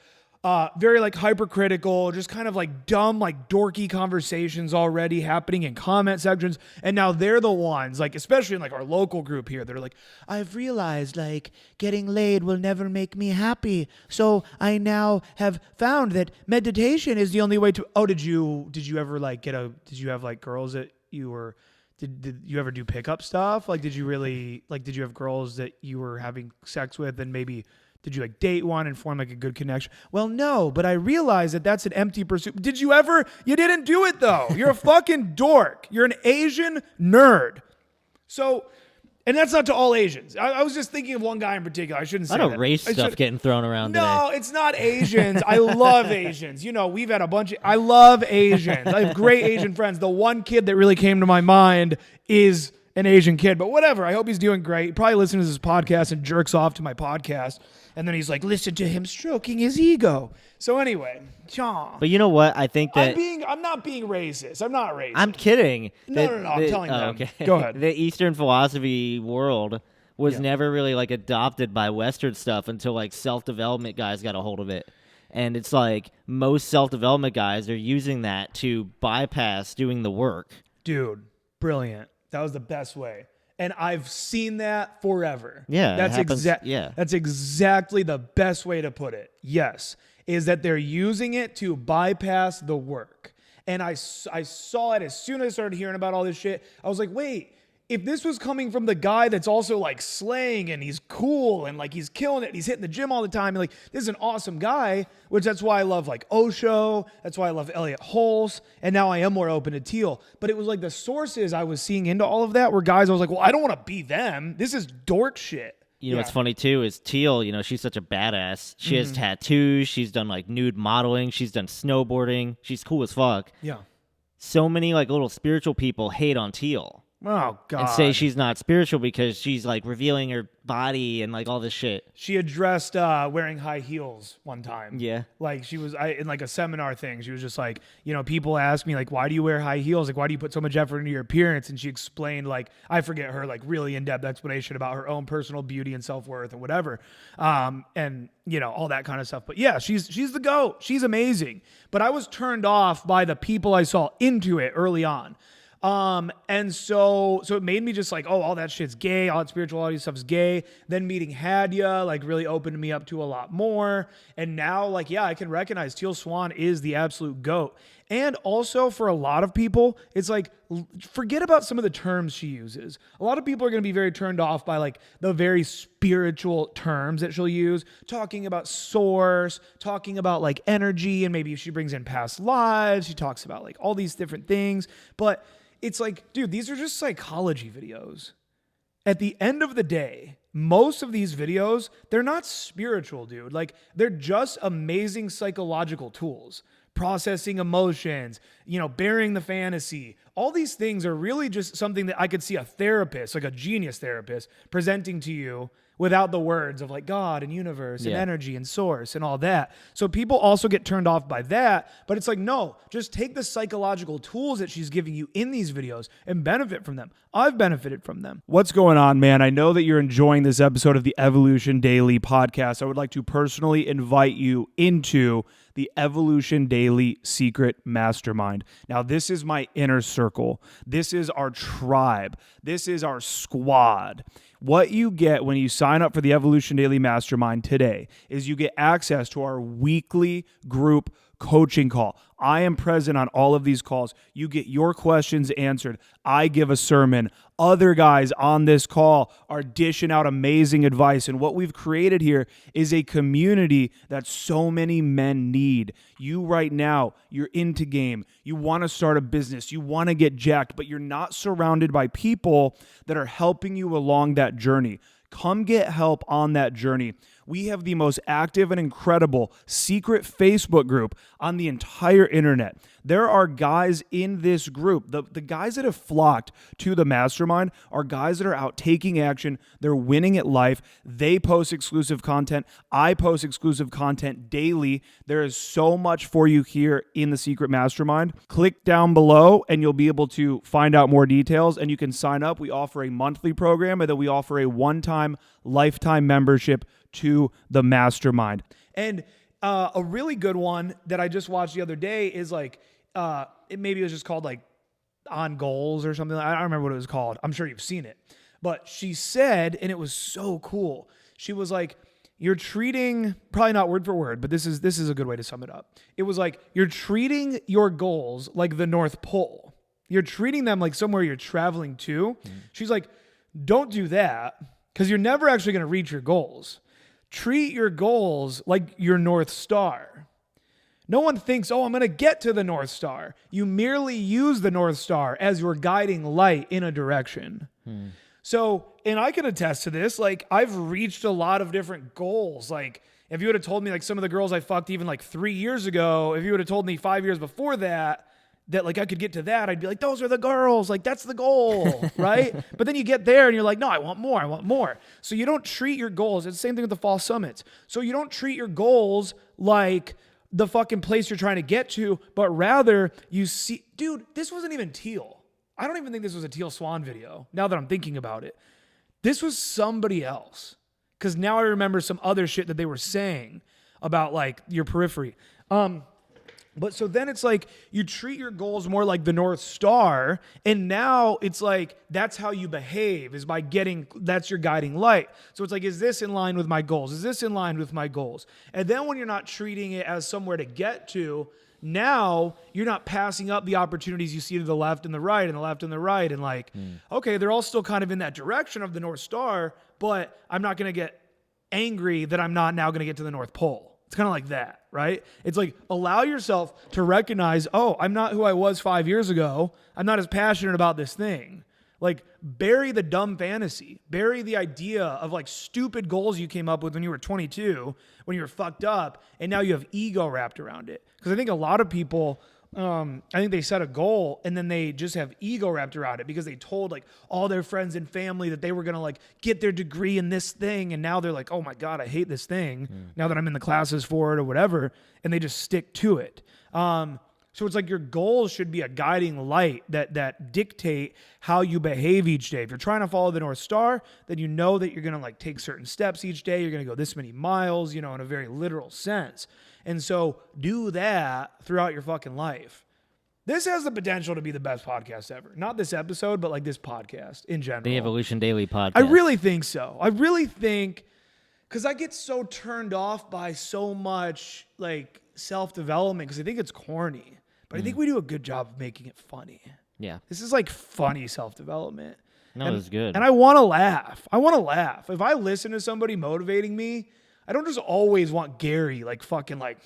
[SPEAKER 1] very like hypercritical, just kind of like dumb, like dorky conversations already happening in comment sections. And now they're the ones, like, especially in like our local group here, that are like, I've realized like getting laid will never make me happy. So I now have found that meditation is the only way to, oh, did you ever like did you have like girls that you were, did you ever do pickup stuff? Like, did you have girls that you were having sex with and maybe did you like date one and form like a good connection? Well, no, but I realized that that's an empty pursuit. Did you ever? You didn't do it though. You're a fucking dork. You're an Asian nerd. So, and that's not to all Asians. I was just thinking of one guy in particular. I shouldn't say
[SPEAKER 2] A lot
[SPEAKER 1] that.
[SPEAKER 2] of race stuff getting thrown around
[SPEAKER 1] No,
[SPEAKER 2] today.
[SPEAKER 1] it's not Asians. I love Asians. You know, we've had a bunch of, I love Asians. I have great Asian friends. The one kid that really came to my mind is an Asian kid, but whatever. I hope he's doing great. He probably listens to this podcast and jerks off to my podcast. And then he's like, listen to him stroking his ego. So anyway,
[SPEAKER 2] But you know what? I think that
[SPEAKER 1] I'm not being racist. I'm not racist.
[SPEAKER 2] I'm kidding.
[SPEAKER 1] No, I'm telling them.
[SPEAKER 2] Okay.
[SPEAKER 1] Go ahead.
[SPEAKER 2] The Eastern philosophy world was never really like adopted by Western stuff until like self-development guys got a hold of it. And it's like most self-development guys are using that to bypass doing the work.
[SPEAKER 1] Dude, brilliant. That was the best way. And I've seen that forever.
[SPEAKER 2] Yeah,
[SPEAKER 1] That's That's exactly the best way to put it. Yes, is that they're using it to bypass the work. And I saw it as soon as I started hearing about all this shit. I was like, wait, if this was coming from the guy that's also like slaying and he's cool and like he's killing it, he's hitting the gym all the time, and like this is an awesome guy, which that's why I love like Osho, that's why I love Elliot Hulse, and now I am more open to Teal. But it was like the sources I was seeing into all of that were guys I was like, well, I don't want to be them. This is dork shit.
[SPEAKER 2] You know what's funny too is Teal, you know, she's such a badass. She has tattoos, she's done like nude modeling, she's done snowboarding, she's cool as fuck.
[SPEAKER 1] Yeah.
[SPEAKER 2] So many like little spiritual people hate on Teal.
[SPEAKER 1] Oh, God.
[SPEAKER 2] And say she's not spiritual because she's like revealing her body and like all this shit.
[SPEAKER 1] She addressed wearing high heels one time.
[SPEAKER 2] Yeah.
[SPEAKER 1] Like she was in like a seminar thing. She was just like, you know, people ask me like, why do you wear high heels? Like, why do you put so much effort into your appearance? And she explained like, I forget her like really in-depth explanation about her own personal beauty and self-worth and whatever. And you know, all that kind of stuff. But yeah, she's the GOAT. She's amazing. But I was turned off by the people I saw into it early on. And so it made me just like, oh, all that shit's gay. All that spirituality stuff's gay. Then meeting Hadia, like really opened me up to a lot more. And now like, yeah, I can recognize Teal Swan is the absolute GOAT. And also for a lot of people, it's like, forget about some of the terms she uses. A lot of people are going to be very turned off by like the very spiritual terms that she'll use, talking about source, talking about like energy, and maybe she brings in past lives. She talks about like all these different things. But it's like, dude, these are just psychology videos. At the end of the day, most of these videos, they're not spiritual, dude. Like, they're just amazing psychological tools. Processing emotions, bearing the fantasy. All these things are really just something that I could see a therapist, like a genius therapist, presenting to you without the words of like God and universe and energy and source and all that. So people also get turned off by that, but it's like, no, just take the psychological tools that she's giving you in these videos and benefit from them. I've benefited from them. What's going on, man? I know that you're enjoying this episode of the Evolution Daily podcast. I would like to personally invite you into the Evolution Daily Secret Mastermind. Now, this is my inner circle. This is our tribe. This is our squad. What you get when you sign up for the Evolution Daily Mastermind today is you get access to our weekly group coaching call. I am present on all of these calls. You get your questions answered. I give a sermon. Other guys on this call are dishing out amazing advice. And what we've created here is a community that so many men need. You right now, you're into game. You want to start a business. You want to get jacked, but you're not surrounded by people that are helping you along that journey. Come get help on that journey. We have the most active and incredible secret Facebook group on the entire internet. There are guys in this group. The guys that have flocked to the mastermind are guys that are out taking action. They're winning at life. They post exclusive content. I post exclusive content daily. There is so much for you here in the secret mastermind. Click down below and you'll be able to find out more details and you can sign up. We offer a monthly program and then we offer a one-time lifetime membership to the mastermind. And a really good one that I just watched the other day is like, maybe it was just called like On Goals or something. I don't remember what it was called. I'm sure you've seen it. But she said, and it was so cool. She was like, you're treating, probably not word for word, but this is a good way to sum it up. It was like, you're treating your goals like the North Pole. You're treating them like somewhere you're traveling to. She's like, don't do that because you're never actually going to reach your goals. Treat your goals like your North Star. No one thinks, oh, I'm going to get to the North Star. You merely use the North Star as your guiding light in a direction. So, and I can attest to this, like I've reached a lot of different goals. Like if you would have told me like some of the girls I fucked even like 3 years ago, if you would have told me 5 years before that like I could get to that, I'd be like, those are the girls. Like that's the goal, right? But then you get there and you're like, no, I want more. So you don't treat your goals. It's the same thing with the fall summits. So you don't treat your goals like the fucking place you're trying to get to, but rather you see, dude, this wasn't even Teal. I don't even think this was a Teal Swan video now that I'm thinking about it. This was somebody else. Because now I remember some other shit that they were saying about like your periphery. But so then it's like you treat your goals more like the North Star, and now it's like that's how you behave is by that's your guiding light. So it's like, is this in line with my goals? Is this in line with my goals? And then when you're not treating it as somewhere to get to, now you're not passing up the opportunities you see to the left and the right and the left and the right. And like, okay, they're all still kind of in that direction of the North Star, but I'm not going to get angry that I'm not now going to get to the North Pole. It's kind of like that, right? It's like allow yourself to recognize, oh, I'm not who I was 5 years ago. I'm not as passionate about this thing. Like bury the dumb fantasy. Bury the idea of like stupid goals you came up with when you were 22, when you were fucked up, and now you have ego wrapped around it. Because I think a lot of people, I think they set a goal and then they just have ego wrapped around it because they told like all their friends and family that they were going to like get their degree in this thing. And now they're like, oh my God, I hate this thing now that I'm in the classes for it or whatever. And they just stick to it. So it's like your goals should be a guiding light that dictate how you behave each day. If you're trying to follow the North Star, then you know that you're going to like take certain steps each day. You're going to go this many miles, in a very literal sense. And so do that throughout your fucking life. This has the potential to be the best podcast ever. Not this episode, but like this podcast in general.
[SPEAKER 2] The Evolution Daily podcast.
[SPEAKER 1] I really think so. I really think, because I get so turned off by so much like self-development because I think it's corny. But I think we do a good job of making it funny.
[SPEAKER 2] Yeah.
[SPEAKER 1] This is like funny self-development.
[SPEAKER 2] No, it was good.
[SPEAKER 1] And I want to laugh. I want to laugh. If I listen to somebody motivating me, I don't just always want Gary like fucking like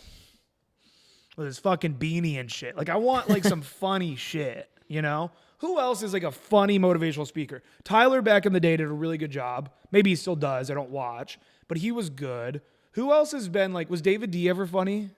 [SPEAKER 1] with his fucking beanie and shit. Like I want like some funny shit, you know? Who else is like a funny motivational speaker? Tyler back in the day did a really good job. Maybe he still does. I don't watch, but he was good. Who else has been like, was David D ever funny?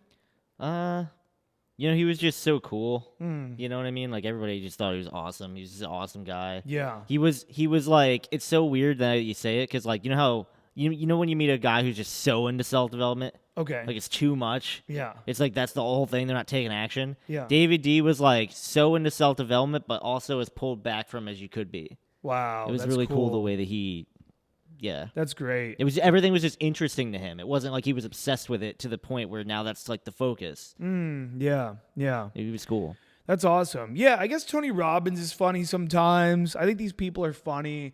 [SPEAKER 2] He was just so cool. You know what I mean? Like everybody just thought he was awesome. He was just an awesome guy.
[SPEAKER 1] Yeah.
[SPEAKER 2] He was like, it's so weird that you say it because like, you know how, you know when you meet a guy who's just so into self-development?
[SPEAKER 1] Okay.
[SPEAKER 2] Like it's too much.
[SPEAKER 1] Yeah.
[SPEAKER 2] It's like that's the whole thing. They're not taking action.
[SPEAKER 1] Yeah.
[SPEAKER 2] David D was like so into self-development, but also as pulled back from as you could be.
[SPEAKER 1] Wow.
[SPEAKER 2] It was
[SPEAKER 1] that's
[SPEAKER 2] really cool the way that he, yeah.
[SPEAKER 1] That's great.
[SPEAKER 2] It was everything was just interesting to him. It wasn't like he was obsessed with it to the point where now that's like the focus.
[SPEAKER 1] Yeah. Yeah.
[SPEAKER 2] It was cool.
[SPEAKER 1] That's awesome. Yeah, I guess Tony Robbins is funny sometimes. I think these people are funny.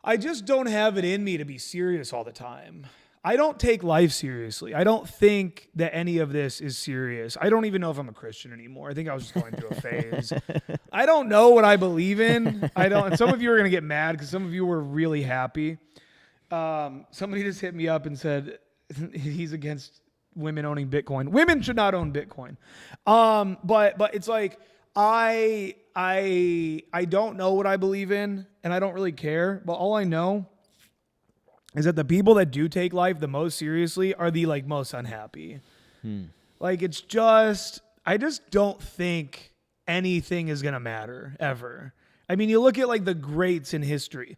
[SPEAKER 1] I just don't have it in me to be serious all the time. I don't take life seriously. I don't think that any of this is serious. I don't even know if I'm a Christian anymore. I think I was just going through a phase. I don't know what I believe in. I don't. And some of you are going to get mad because some of you were really happy. Somebody just hit me up and said he's against women owning Bitcoin. Women should not own Bitcoin. But it's like I don't know what I believe in, and I don't really care. But all I know is that the people that do take life the most seriously are the like most unhappy. Like it's just, I just don't think anything is gonna matter ever. I mean, you look at like the greats in history,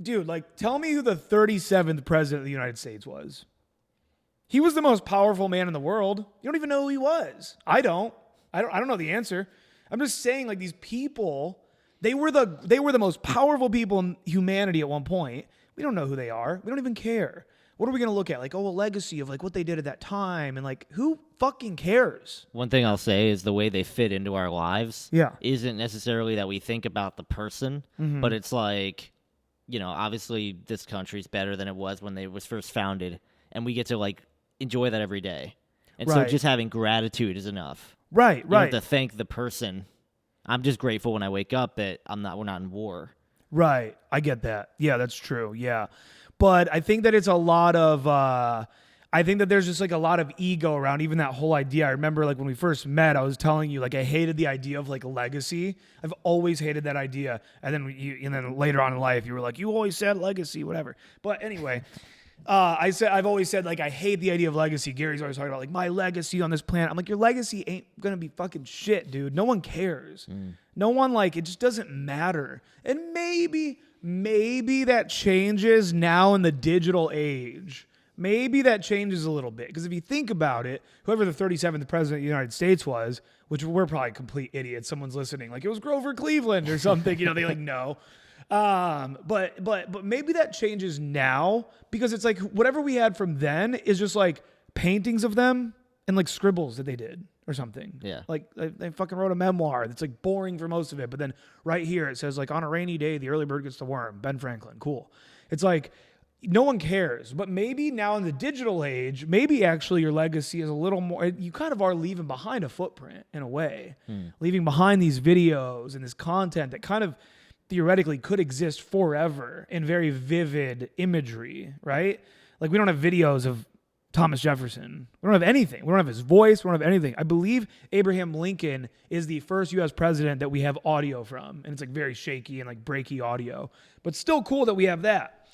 [SPEAKER 1] dude. Like, tell me who the 37th president of the United States was. He was the most powerful man in the world. You don't even know who he was. I don't know the answer. I'm just saying, like, these people, they were the most powerful people in humanity at one point. We don't know who they are. We don't even care. What are we going to look at? Like, oh, a legacy of like what they did at that time. And like, who fucking cares?
[SPEAKER 2] One thing I'll say is the way they fit into our lives isn't necessarily that we think about the person, but it's like, obviously this country's better than it was when it was first founded, and we get to like enjoy that every day. And so just having gratitude is enough.
[SPEAKER 1] Right.
[SPEAKER 2] You don't have to thank the person. I'm just grateful when I wake up that we're not in war.
[SPEAKER 1] Right. I get that. Yeah, that's true. Yeah. But I think that it's a lot of, I think that there's just like a lot of ego around even that whole idea. I remember like when we first met, I was telling you like I hated the idea of like legacy. I've always hated that idea. And then later on in life, you were like, you always said legacy, whatever. But anyway, I've always said like I hate the idea of legacy. Gary's always talking about like my legacy on this planet. I'm like, your legacy ain't gonna be fucking shit, dude. No one cares. No one, like, it just doesn't matter. And maybe that changes now in the digital age. Maybe that changes a little bit. Because if you think about it, whoever the 37th president of the United States was, which we're probably complete idiots. Someone's listening, like it was Grover Cleveland or something. They like know. But maybe that changes now because it's like whatever we had from then is just like paintings of them and like scribbles that they did or something.
[SPEAKER 2] Yeah.
[SPEAKER 1] Like they fucking wrote a memoir that's like boring for most of it. But then right here it says like on a rainy day, the early bird gets the worm. Ben Franklin. Cool. It's like no one cares. But maybe now in the digital age, maybe actually your legacy is a little more, you kind of are leaving behind a footprint in a way. Leaving behind these videos and this content that kind of theoretically could exist forever in very vivid imagery, right? Like we don't have videos of Thomas Jefferson. We don't have anything. We don't have his voice. We don't have anything. I believe Abraham Lincoln is the first U.S. president that we have audio from. And it's like very shaky and like breaky audio. But still cool that we have that.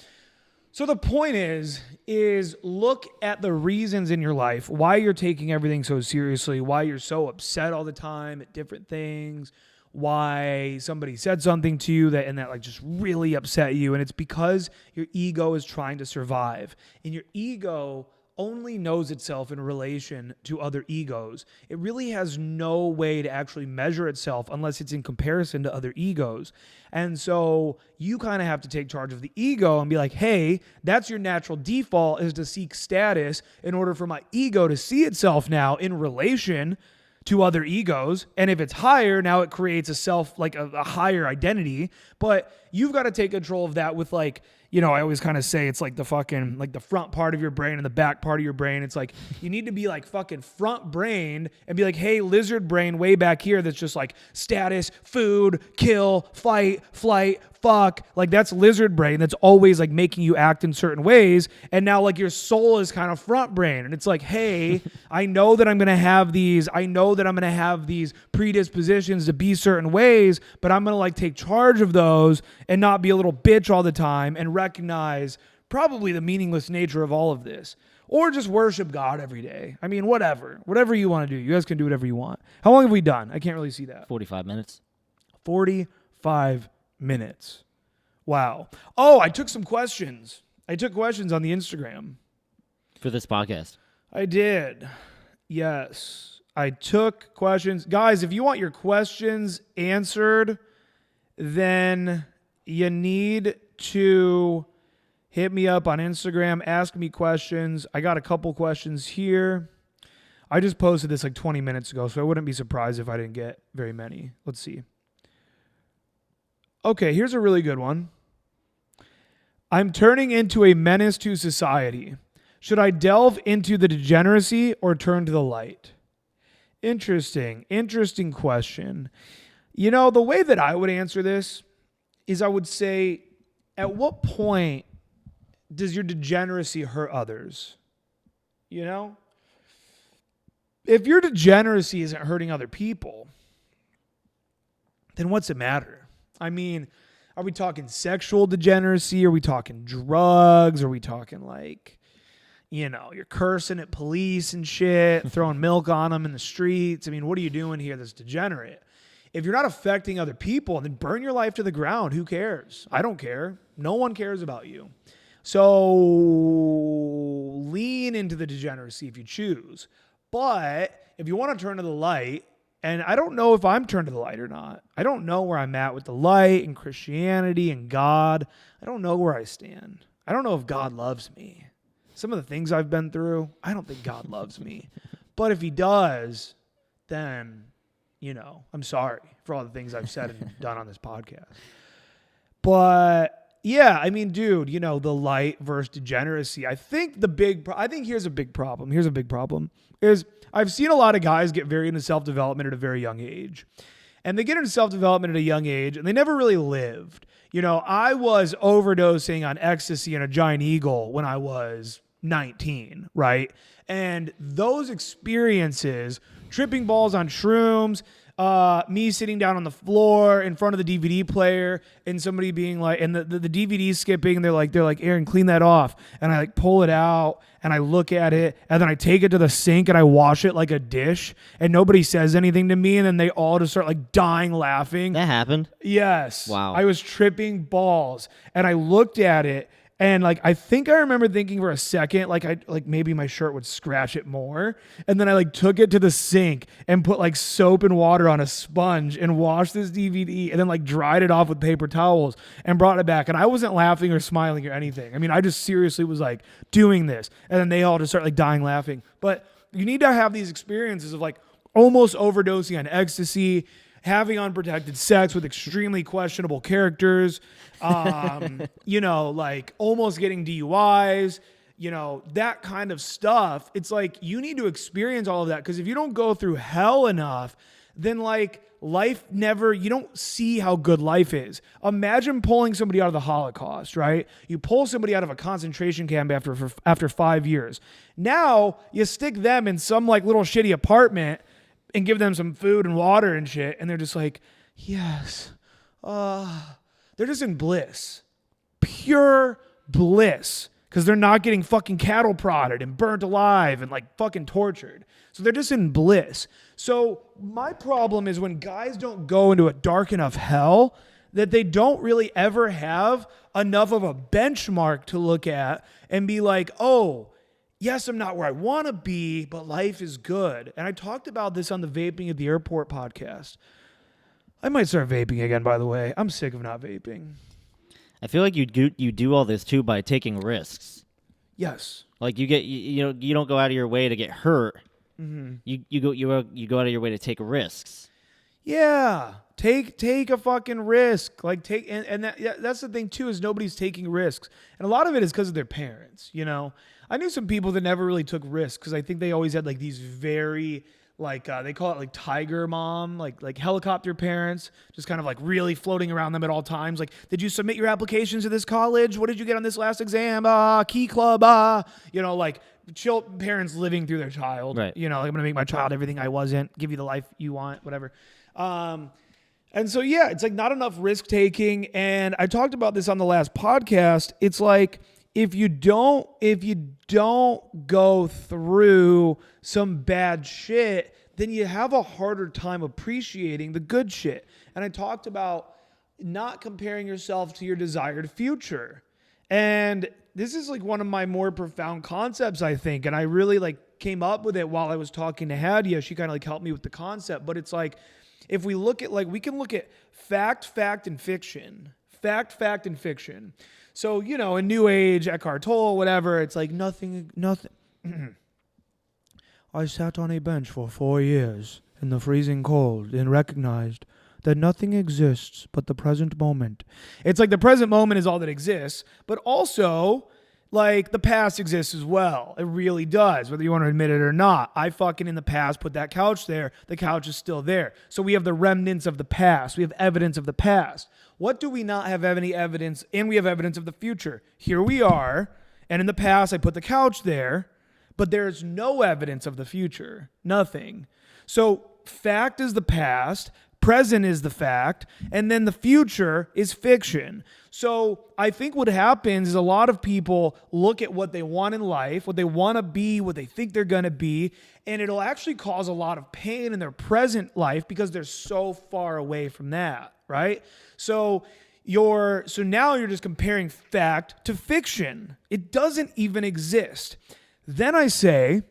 [SPEAKER 1] So the point is look at the reasons in your life, why you're taking everything so seriously, why you're so upset all the time at different things, why somebody said something to you that like just really upset you. And it's because your ego is trying to survive. And your ego only knows itself in relation to other egos. It really has no way to actually measure itself unless it's in comparison to other egos. And so you kind of have to take charge of the ego and be like, hey, that's your natural default is to seek status in order for my ego to see itself now in relation to other egos. And if it's higher, now it creates a self, like a higher identity. But you've got to take control of that with like, I always kind of say it's like the fucking, like the front part of your brain and the back part of your brain. It's like you need to be like fucking front brained and be like, hey, lizard brain way back here that's just like status, food, kill, fight, flight, fuck. Like that's lizard brain that's always like making you act in certain ways. And now like your soul is kind of front brain. And it's like, hey, I know that I'm going to have these predispositions to be certain ways, but I'm going to like take charge of those and not be a little bitch all the time and recognize probably the meaningless nature of all of this. Or just worship God every day. I mean, whatever you want to do. You guys can do whatever you want. How long have we done? I can't really see that.
[SPEAKER 2] 45 minutes.
[SPEAKER 1] 45 minutes. Wow. Oh, I took some questions. I took questions on the Instagram.
[SPEAKER 2] For this podcast.
[SPEAKER 1] I did. Yes. I took questions. Guys, if you want your questions answered, then you need to hit me up on Instagram, ask me questions. I got a couple questions here. I just posted this like 20 minutes ago, so I wouldn't be surprised if I didn't get very many. Let's see. Okay, here's a really good one. I'm turning into a menace to society. Should I delve into the degeneracy or turn to the light? Interesting question. The way that I would answer this is I would say, at what point does your degeneracy hurt others? If your degeneracy isn't hurting other people, then what's it matter? I mean, are we talking sexual degeneracy? Are we talking drugs? Are we talking like, you're cursing at police and shit, throwing milk on them in the streets? I mean, what are you doing here that's degenerate? If you're not affecting other people, then burn your life to the ground. Who cares? I don't care. No one cares about you. So lean into the degeneracy if you choose. But if you want to turn to the light, and I don't know if I'm turned to the light or not. I don't know where I'm at with the light and Christianity and God. I don't know where I stand. I don't know if God loves me. Some of the things I've been through, I don't think God loves me. But if he does, then, I'm sorry for all the things I've said and done on this podcast. But yeah, I mean, dude, the light versus degeneracy. I think here's a big problem. Is I've seen a lot of guys get very into self-development at a very young age. And they get into self-development at a young age and they never really lived. I was overdosing on ecstasy and a giant eagle when I was 19, right? And those experiences, tripping balls on shrooms, me sitting down on the floor in front of the DVD player and somebody being like, and the DVD skipping, and they're like, Aaron, clean that off. And I like pull it out and I look at it and then I take it to the sink and I wash it like a dish and nobody says anything to me. And then they all just start like dying laughing.
[SPEAKER 2] That happened?
[SPEAKER 1] Yes.
[SPEAKER 2] Wow.
[SPEAKER 1] I was tripping balls and I looked at it. And like, I think I remember thinking for a second, like maybe my shirt would scratch it more. And then I like took it to the sink and put like soap and water on a sponge and washed this DVD and then like dried it off with paper towels and brought it back. And I wasn't laughing or smiling or anything. I mean, I just seriously was like doing this. And then they all just start like dying laughing. But you need to have these experiences of like almost overdosing on ecstasy, having unprotected sex with extremely questionable characters, like almost getting DUIs, that kind of stuff. It's like you need to experience all of that because if you don't go through hell enough, then like you don't see how good life is. Imagine pulling somebody out of the Holocaust, right? You pull somebody out of a concentration camp after 5 years. Now you stick them in some like little shitty apartment and give them some food and water and shit. And they're just like, yes. They're just in bliss. Pure bliss. Because they're not getting fucking cattle prodded and burnt alive and like fucking tortured. So they're just in bliss. So my problem is when guys don't go into a dark enough hell that they don't really ever have enough of a benchmark to look at and be like, oh, yes, I'm not where I want to be, but life is good. And I talked about this on the Vaping at the Airport podcast. I might start vaping again, by the way. I'm sick of not vaping.
[SPEAKER 2] I feel like you do all this too by taking risks.
[SPEAKER 1] Yes.
[SPEAKER 2] Like you don't go out of your way to get hurt. Mm-hmm. You go out of your way to take risks.
[SPEAKER 1] Yeah. Take a fucking risk. Like that's the thing too, is nobody's taking risks. And a lot of it is because of their parents, you know. I knew some people that never really took risks because I think they always had like these very like they call it like tiger mom, like helicopter parents, just kind of like really floating around them at all times. Like, did you submit your applications to this college? What did you get on this last exam? Key club, you know, like chill parents living through their child.
[SPEAKER 2] Right.
[SPEAKER 1] You know, like, I'm gonna make my child everything I wasn't, give you the life you want, whatever. And so, yeah, it's like not enough risk taking. And I talked about this on the last podcast. It's like, if you don't go through some bad shit, then you have a harder time appreciating the good shit. And I talked about not comparing yourself to your desired future. And this is like one of my more profound concepts, I think. And I really like came up with it while I was talking to Hadia. She kind of like helped me with the concept. But it's like, if we look at, like, we can look at fact, and fiction. Fact, and fiction. So, you know, in New Age, Eckhart Tolle, whatever, it's like nothing. I sat on a bench for 4 years in the freezing cold and recognized that nothing exists but the present moment. It's like the present moment is all that exists, but also, like, the past exists as well. It really does, whether you want to admit it or not. I fucking in the past put that couch there. The couch is still there. So we have the remnants of the past. We have evidence of the past. What do we not have any evidence? And we have evidence of the future. Here we are. And in the past, I put the couch there, but there's no evidence of the future. Nothing. So fact is the past. Present is the fact, and then the future is fiction. So I think what happens is a lot of people look at what they want in life, what they want to be, what they think they're going to be, and it'll actually cause a lot of pain in their present life because they're so far away from that, right? So now you're just comparing fact to fiction. It doesn't even exist. Then I say,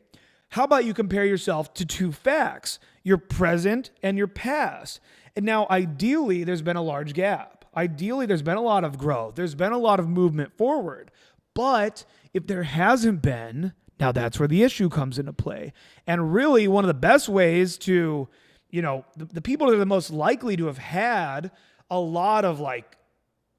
[SPEAKER 1] how about you compare yourself to two facts, your present and your past? And now, ideally, there's been a large gap. Ideally, there's been a lot of growth. There's been a lot of movement forward. But if there hasn't been, now that's where the issue comes into play. And really, one of the best ways to, you know, the people that are the most likely to have had a lot of like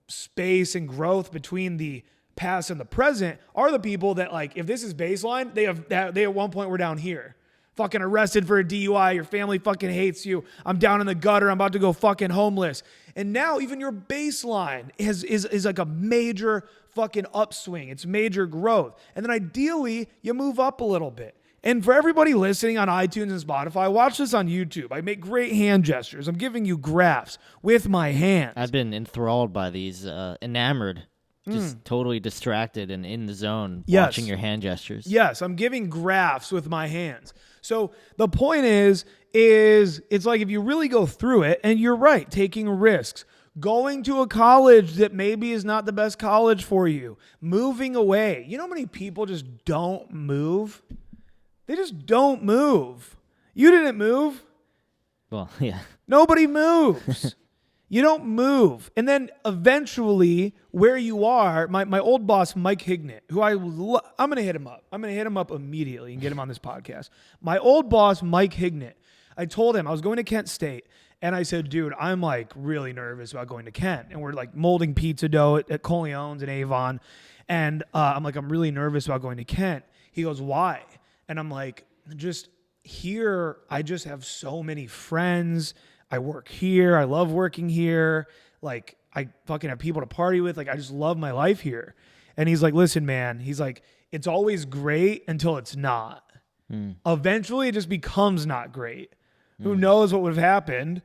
[SPEAKER 1] space and growth between the past and the present are the people that, like, if this is baseline, they at one point were down here. Fucking arrested for a DUI, your family fucking hates you, I'm down in the gutter, I'm about to go fucking homeless. And now even your baseline is like a major fucking upswing. It's major growth. And then ideally, you move up a little bit. And for everybody listening on iTunes and Spotify, watch this on YouTube. I make great hand gestures. I'm giving you graphs with my hands.
[SPEAKER 2] I've been enthralled by these, enamored. Just totally distracted and in the zone, watching your hand gestures.
[SPEAKER 1] Yes, I'm giving graphs with my hands. So the point is it's like, if you really go through it, and you're right, taking risks, going to a college that maybe is not the best college for you, moving away. You know how many people just don't move? They just don't move. You didn't move.
[SPEAKER 2] Well, yeah.
[SPEAKER 1] Nobody moves. You don't move. And then eventually, where you are, my old boss, Mike Hignett, who I'm going to hit him up. I'm going to hit him up immediately and get him on this podcast. My old boss, Mike Hignett, I told him I was going to Kent State. And I said, dude, I'm like really nervous about going to Kent. And we're like molding pizza dough at Corleone's and Avon. And I'm like, I'm really nervous about going to Kent. He goes, why? And I'm like, just here, I just have so many friends. I work here. I love working here. Like, I fucking have people to party with. Like, I just love my life here. And he's like, listen, man. He's like, it's always great until it's not. Eventually, it just becomes not great. Who knows what would have happened?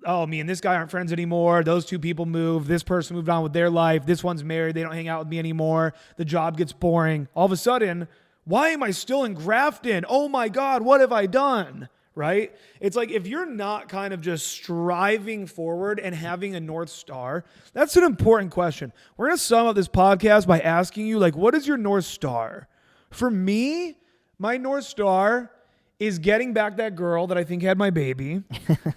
[SPEAKER 1] Oh, me and this guy aren't friends anymore. Those two people moved. This person moved on with their life. This one's married. They don't hang out with me anymore. The job gets boring. All of a sudden, why am I still in Grafton? Oh my God, what have I done? Right? It's like, if you're not kind of just striving forward and having a North Star, that's an important question. We're going to sum up this podcast by asking you, like, what is your North Star? For me, my North Star is getting back that girl that I think had my baby.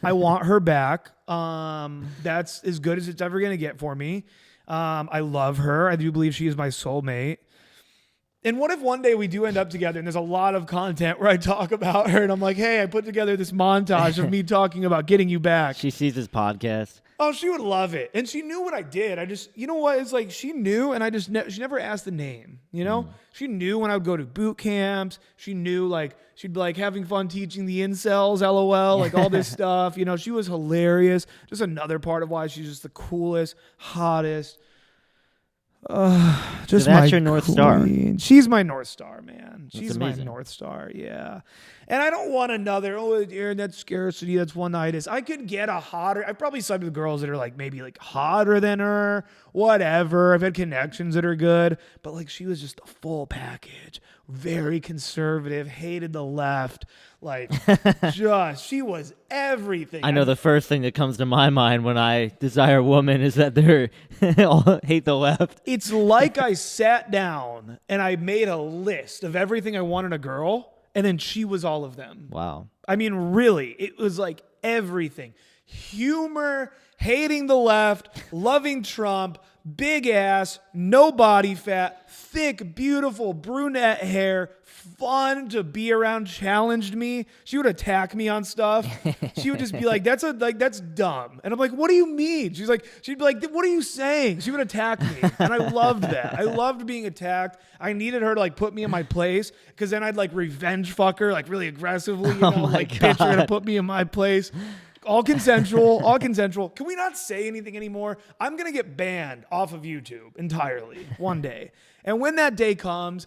[SPEAKER 1] I want her back. That's as good as it's ever going to get for me. I love her. I do believe she is my soulmate. And what if one day we do end up together and there's a lot of content where I talk about her and I'm like, hey, I put together this montage of me talking about getting you back.
[SPEAKER 2] She sees this podcast.
[SPEAKER 1] Oh, she would love it. And she knew what I did. You know what? It's like she knew and she never asked the name, you know? She knew when I would go to boot camps. She knew like, she'd be like having fun teaching the incels, LOL, like all this stuff. You know, she was hilarious. Just another part of why she's just the coolest, hottest. Just
[SPEAKER 2] so that's
[SPEAKER 1] my
[SPEAKER 2] your North Star.
[SPEAKER 1] She's my North Star, man.
[SPEAKER 2] That's
[SPEAKER 1] She's my
[SPEAKER 2] amazing.
[SPEAKER 1] North Star, yeah. And I don't want another, Aaron, that's scarcity, that's one-nightitis. I could get a hotter, I've probably slept with girls that are like maybe like hotter than her, whatever. I've had connections that are good, but like she was just a full package. Very conservative, hated the left, like she was everything.
[SPEAKER 2] I know the first thing that comes to my mind when I desire a woman is that they're all hate the left.
[SPEAKER 1] It's like I sat down and I made a list of everything I wanted in a girl, and then she was all of them.
[SPEAKER 2] Wow.
[SPEAKER 1] I mean, really, it was like everything. Humor, hating the left, loving Trump, big ass, no body fat, thick, beautiful brunette hair, fun to be around, challenged me. She would attack me on stuff. She would just be like, that's dumb. And I'm like, what do you mean? She'd be like, what are you saying? She would attack me. And I loved that. I loved being attacked. I needed her to like put me in my place, because then I'd like revenge fuck her like really aggressively, bitch her to put me in my place. All consensual. Can we not say anything anymore? I'm going to get banned off of YouTube entirely one day. And when that day comes,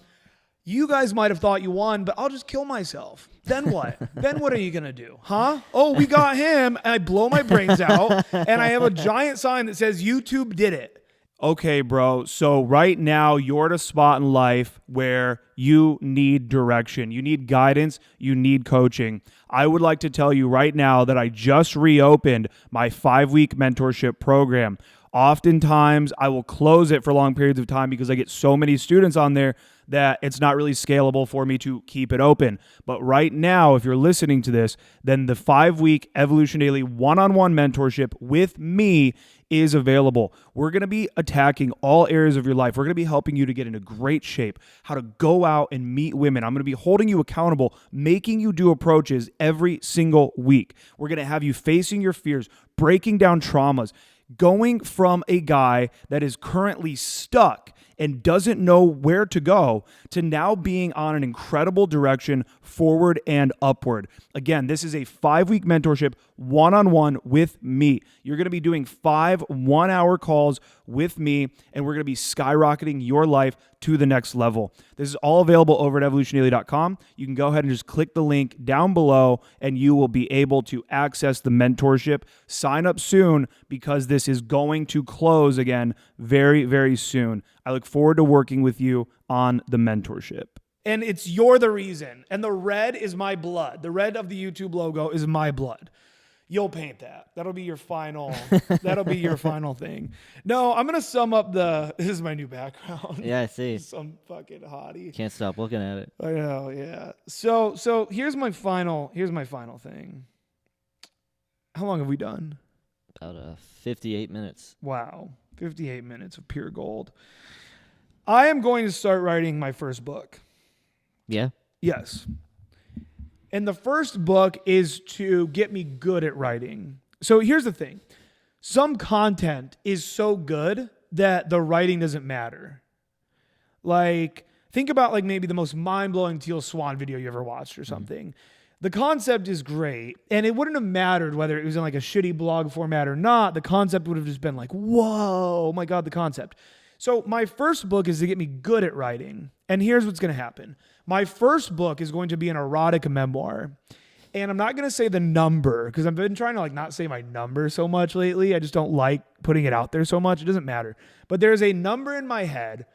[SPEAKER 1] you guys might have thought you won, but I'll just kill myself. Then what? Then what are you going to do? Huh? Oh, we got him. And I blow my brains out. And I have a giant sign that says YouTube did it. Okay, bro. So right now you're at a spot in life where you need direction. You need guidance. You need coaching. I would like to tell you right now that I just reopened my 5-week mentorship program. Oftentimes I will close it for long periods of time because I get so many students on there that it's not really scalable for me to keep it open. But right now, if you're listening to this, then the 5-week Evolution Daily one-on-one mentorship with me is available. We're going to be attacking all areas of your life. We're going to be helping you to get into great shape, how to go out and meet women. I'm going to be holding you accountable, making you do approaches every single week. We're going to have you facing your fears, breaking down traumas, going from a guy that is currently stuck and doesn't know where to go to now being on an incredible direction forward and upward. Again, this is a 5-week mentorship one-on-one with me. You're going to be doing 5 one-hour calls with me, and we're going to be skyrocketing your life to the next level. This is all available over at evolutiondaily.com. You can go ahead and just click the link down below, and you will be able to access the mentorship. Sign up soon, because this is going to close again very, very soon. I look forward to working with you on the mentorship. And you're the reason. And the red is my blood. The red of the YouTube logo is my blood. You'll paint that. That'll be your final thing. No, I'm going to sum up this is my new background.
[SPEAKER 2] Yeah, I see.
[SPEAKER 1] Some fucking hottie.
[SPEAKER 2] Can't stop looking at it.
[SPEAKER 1] I know, yeah. So here's my final thing. How long have we done?
[SPEAKER 2] About 58 minutes.
[SPEAKER 1] Wow. 58 minutes of pure gold. I am going to start writing my first book.
[SPEAKER 2] Yeah?
[SPEAKER 1] Yes. And the first book is to get me good at writing. So here's the thing. Some content is so good that the writing doesn't matter. Like, think about like maybe the most mind-blowing Teal Swan video you ever watched or something. The concept is great, and it wouldn't have mattered whether it was in like a shitty blog format or not. The concept would have just been like, whoa, oh my God, the concept. So my first book is to get me good at writing. And here's what's going to happen. My first book is going to be an erotic memoir. And I'm not going to say the number, because I've been trying to like not say my number so much lately. I just don't like putting it out there so much. It doesn't matter. But there's a number in my head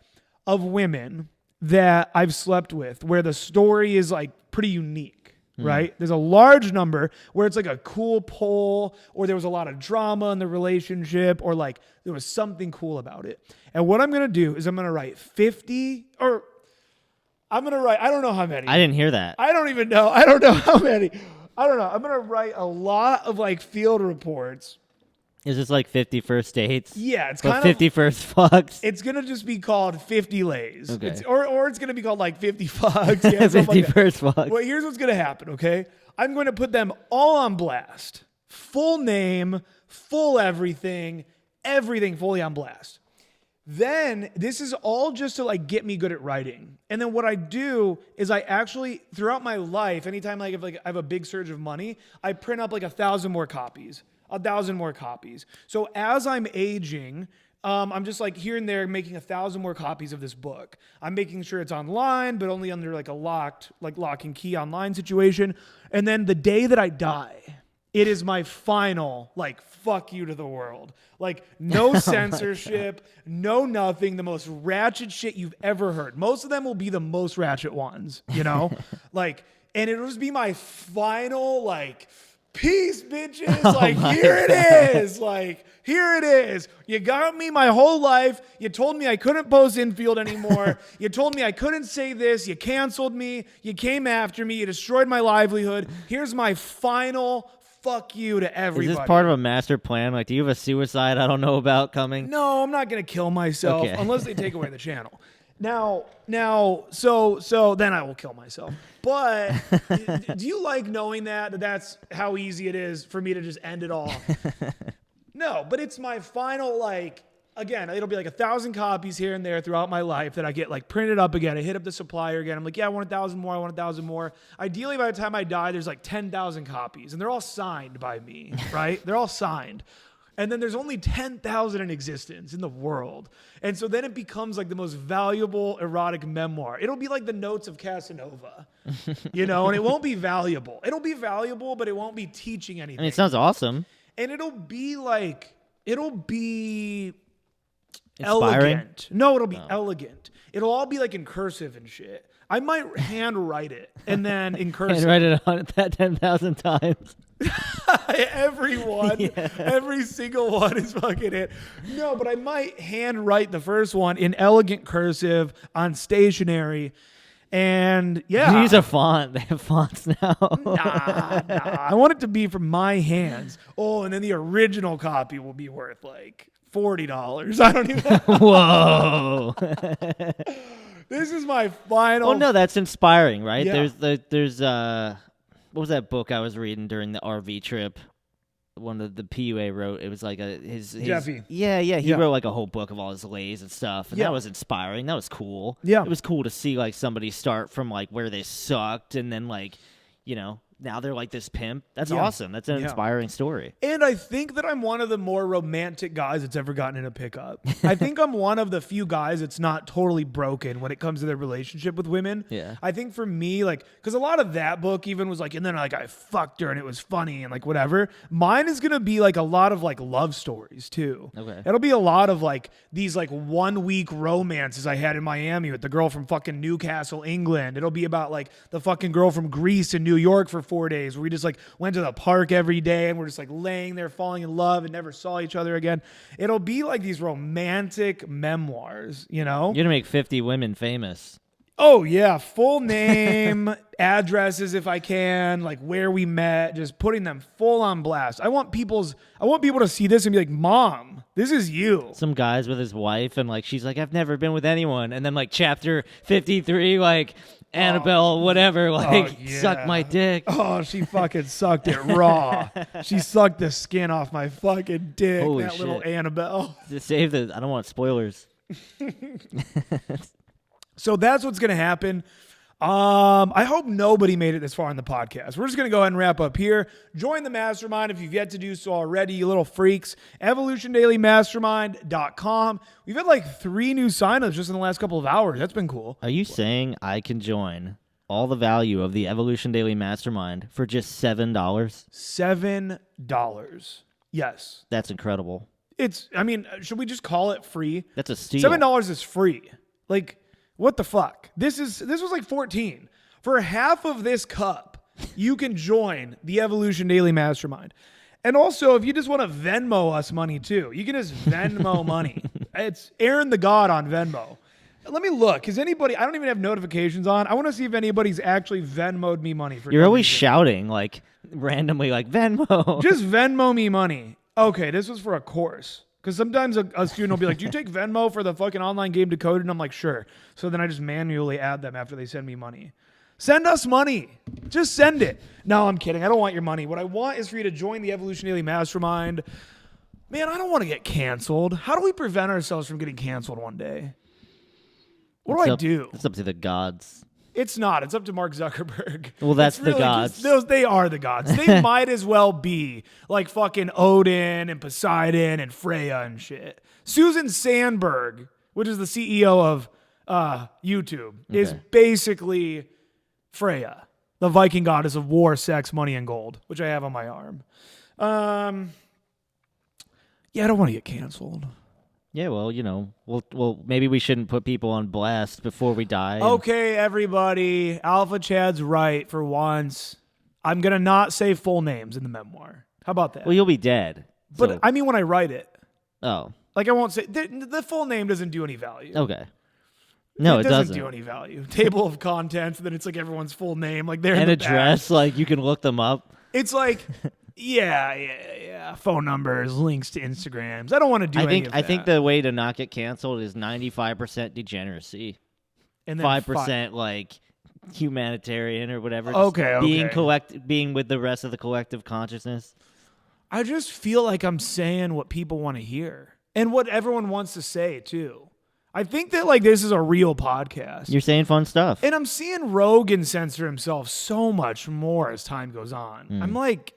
[SPEAKER 1] of women that I've slept with where the story is like pretty unique. Right? There's a large number where it's like a cool poll, or there was a lot of drama in the relationship, or like there was something cool about it. And what I'm going to do is I'm going to write 50, or I'm going to write, I don't know how many.
[SPEAKER 2] I didn't hear that.
[SPEAKER 1] I don't even know. I don't know how many. I don't know. I'm going to write a lot of like field reports
[SPEAKER 2] Is this like 50 first dates?
[SPEAKER 1] Yeah, it's
[SPEAKER 2] But
[SPEAKER 1] kind
[SPEAKER 2] 50
[SPEAKER 1] of.
[SPEAKER 2] first fucks.
[SPEAKER 1] It's gonna just be called 50 lays,
[SPEAKER 2] Okay.
[SPEAKER 1] or it's gonna be called like 50 fucks. Yeah,
[SPEAKER 2] 50
[SPEAKER 1] like
[SPEAKER 2] first fucks.
[SPEAKER 1] Well, here's what's gonna happen. Okay, I'm going to put them all on blast. Full name, full everything fully on blast. Then this is all just to like get me good at writing. And then what I do is I actually throughout my life, anytime I have a big surge of money, I print up like 1,000 more copies. 1,000 more copies. So as I'm aging, I'm just like here and there making 1,000 more copies of this book. I'm making sure it's online, but only under like a lock and key online situation. And then the day that I die, it is my final, like, fuck you to the world. Like, no censorship, no nothing, the most ratchet shit you've ever heard. Most of them will be the most ratchet ones, you know? Like, and it'll just be my final, like, peace, bitches. Like, here it is. Like, here it is. You got me my whole life. You told me I couldn't post infield anymore. You told me I couldn't say this. You canceled me. You came after me. You destroyed my livelihood. Here's my final fuck you to everybody.
[SPEAKER 2] Is this part of a master plan? Like, do you have a suicide I don't know about coming?
[SPEAKER 1] No, I'm not going to kill myself unless they take away the channel. So then I will kill myself. But do you like knowing that that's how easy it is for me to just end it all? No, but it's my final, like, again, it'll be like 1,000 copies here and there throughout my life that I get like printed up again. I hit up the supplier again. I'm like, yeah, I want 1,000 more. I want 1,000 more. Ideally, by the time I die, there's like 10,000 copies and they're all signed by me, right? They're all signed. And then there's only 10,000 in existence in the world. And so then it becomes like the most valuable erotic memoir. It'll be like the notes of Casanova, you know, and it won't be valuable. It'll be valuable, but it won't be teaching anything.
[SPEAKER 2] I mean, it sounds awesome.
[SPEAKER 1] And it'll be
[SPEAKER 2] Inspiring?
[SPEAKER 1] elegant. No, it'll be elegant. It'll all be like in cursive and shit. I might handwrite it and then in cursive.
[SPEAKER 2] Handwrite it on that 10,000 times.
[SPEAKER 1] Every single one is fucking it. No, but I might handwrite the first one in elegant cursive on stationery. And yeah.
[SPEAKER 2] Use a font. They have fonts now.
[SPEAKER 1] Nah. I want it to be from my hands. Oh, and then the original copy will be worth like $40. I don't even
[SPEAKER 2] Whoa.
[SPEAKER 1] This is my final.
[SPEAKER 2] Oh no, that's inspiring, right?
[SPEAKER 1] Yeah.
[SPEAKER 2] There's what was that book I was reading during the RV trip? One of the PUA wrote. It was like his
[SPEAKER 1] Jeffy.
[SPEAKER 2] Yeah. He
[SPEAKER 1] Yeah.
[SPEAKER 2] wrote like a whole book of all his lays and stuff, and
[SPEAKER 1] Yeah.
[SPEAKER 2] that was inspiring. That was cool.
[SPEAKER 1] Yeah.
[SPEAKER 2] It was cool to see like somebody start from like where they sucked, and then like, you know, now they're like this pimp. That's
[SPEAKER 1] Yeah.
[SPEAKER 2] awesome. That's an
[SPEAKER 1] Yeah.
[SPEAKER 2] inspiring story.
[SPEAKER 1] And I think that I'm one of the more romantic guys that's ever gotten in a pickup. I think I'm one of the few guys that's not totally broken when it comes to their relationship with women.
[SPEAKER 2] Yeah.
[SPEAKER 1] I think for me, like, because a lot of that book even was like, and then like I fucked her and it was funny and like whatever. Mine is gonna be like a lot of like love stories too.
[SPEAKER 2] Okay.
[SPEAKER 1] It'll be a lot of like these like 1 week romances I had in Miami with the girl from fucking Newcastle, England. It'll be about like the fucking girl from Greece and New York for 4 days where we just like went to the park every day and we're just like laying there falling in love and never saw each other again. It'll be like these romantic memoirs, you know?
[SPEAKER 2] You're gonna make 50 women famous.
[SPEAKER 1] Oh yeah, full name, addresses if I can, like where we met, just putting them full on blast. I want people to see this and be like, "Mom, this is you."
[SPEAKER 2] Some guys with his wife, and like she's like, I've never been with anyone, and then like chapter 53, like Annabelle, whatever, like
[SPEAKER 1] yeah.
[SPEAKER 2] suck my dick.
[SPEAKER 1] Oh, she fucking sucked it raw. She sucked the skin off my fucking dick.
[SPEAKER 2] Holy
[SPEAKER 1] that little
[SPEAKER 2] shit.
[SPEAKER 1] Annabelle.
[SPEAKER 2] Just save the. I don't want spoilers.
[SPEAKER 1] So that's what's going to happen. I hope nobody made it this far in the podcast. We're just going to go ahead and wrap up here. Join the mastermind if you've yet to do so already, you little freaks. EvolutionDailyMastermind.com. We've had like 3 new signups just in the last couple of hours. That's been cool.
[SPEAKER 2] Are you saying I can join all the value of the Evolution Daily Mastermind for just $7?
[SPEAKER 1] $7. Yes.
[SPEAKER 2] That's incredible.
[SPEAKER 1] Should we just call it free?
[SPEAKER 2] That's a steal.
[SPEAKER 1] $7 is free. Like, what the fuck? This was like 14. For half of this cup, you can join the Evolution Daily Mastermind. And also, if you just want to Venmo us money too, you can just Venmo money. It's Aaron the God on Venmo. Let me look. Is anybody? I don't even have notifications on. I want to see if anybody's actually Venmo'd me money for.
[SPEAKER 2] You're
[SPEAKER 1] no
[SPEAKER 2] always
[SPEAKER 1] reason.
[SPEAKER 2] shouting like randomly, like Venmo.
[SPEAKER 1] Just Venmo me money. Okay, this was for a course. Because sometimes a student will be like, do you take Venmo for the fucking online game Decoded? And I'm like, sure. So then I just manually add them after they send me money. Send us money. Just send it. No, I'm kidding. I don't want your money. What I want is for you to join the Evolution Daily Mastermind. Man, I don't want to get canceled. How do we prevent ourselves from getting canceled one day? What do I do?
[SPEAKER 2] It's up to the gods.
[SPEAKER 1] It's not. It's up to Mark Zuckerberg.
[SPEAKER 2] Well, that's
[SPEAKER 1] It's really
[SPEAKER 2] the gods.
[SPEAKER 1] they are the gods. They might as well be like fucking Odin and Poseidon and Freya and shit. Susan Sandberg, which is the CEO of YouTube, is basically Freya, the Viking goddess of war, sex, money, and gold, which I have on my arm. Yeah, I don't want to get canceled.
[SPEAKER 2] Yeah, well, you know, well, maybe we shouldn't put people on blast before we die.
[SPEAKER 1] Okay, everybody. Alpha Chad's right for once. I'm going to not say full names in the memoir. How about that?
[SPEAKER 2] Well, you'll be dead.
[SPEAKER 1] But
[SPEAKER 2] so-
[SPEAKER 1] I mean when I write it.
[SPEAKER 2] Oh.
[SPEAKER 1] Like I won't say the full name doesn't do any value.
[SPEAKER 2] Okay. No, it
[SPEAKER 1] doesn't do any value. Table of contents, then it's like everyone's full name, like they're in the
[SPEAKER 2] address,
[SPEAKER 1] back.
[SPEAKER 2] like you can look them up.
[SPEAKER 1] It's like, yeah. Phone numbers, links to Instagrams. I don't want to do any of that.
[SPEAKER 2] I think the way to not get canceled is 95% degeneracy,
[SPEAKER 1] and then
[SPEAKER 2] 5% like humanitarian or whatever.
[SPEAKER 1] Okay,
[SPEAKER 2] being with the rest of the collective consciousness.
[SPEAKER 1] I just feel like I'm saying what people want to hear and what everyone wants to say too. I think that like this is a real podcast.
[SPEAKER 2] You're saying fun stuff.
[SPEAKER 1] And I'm seeing Rogan censor himself so much more as time goes on. I'm like,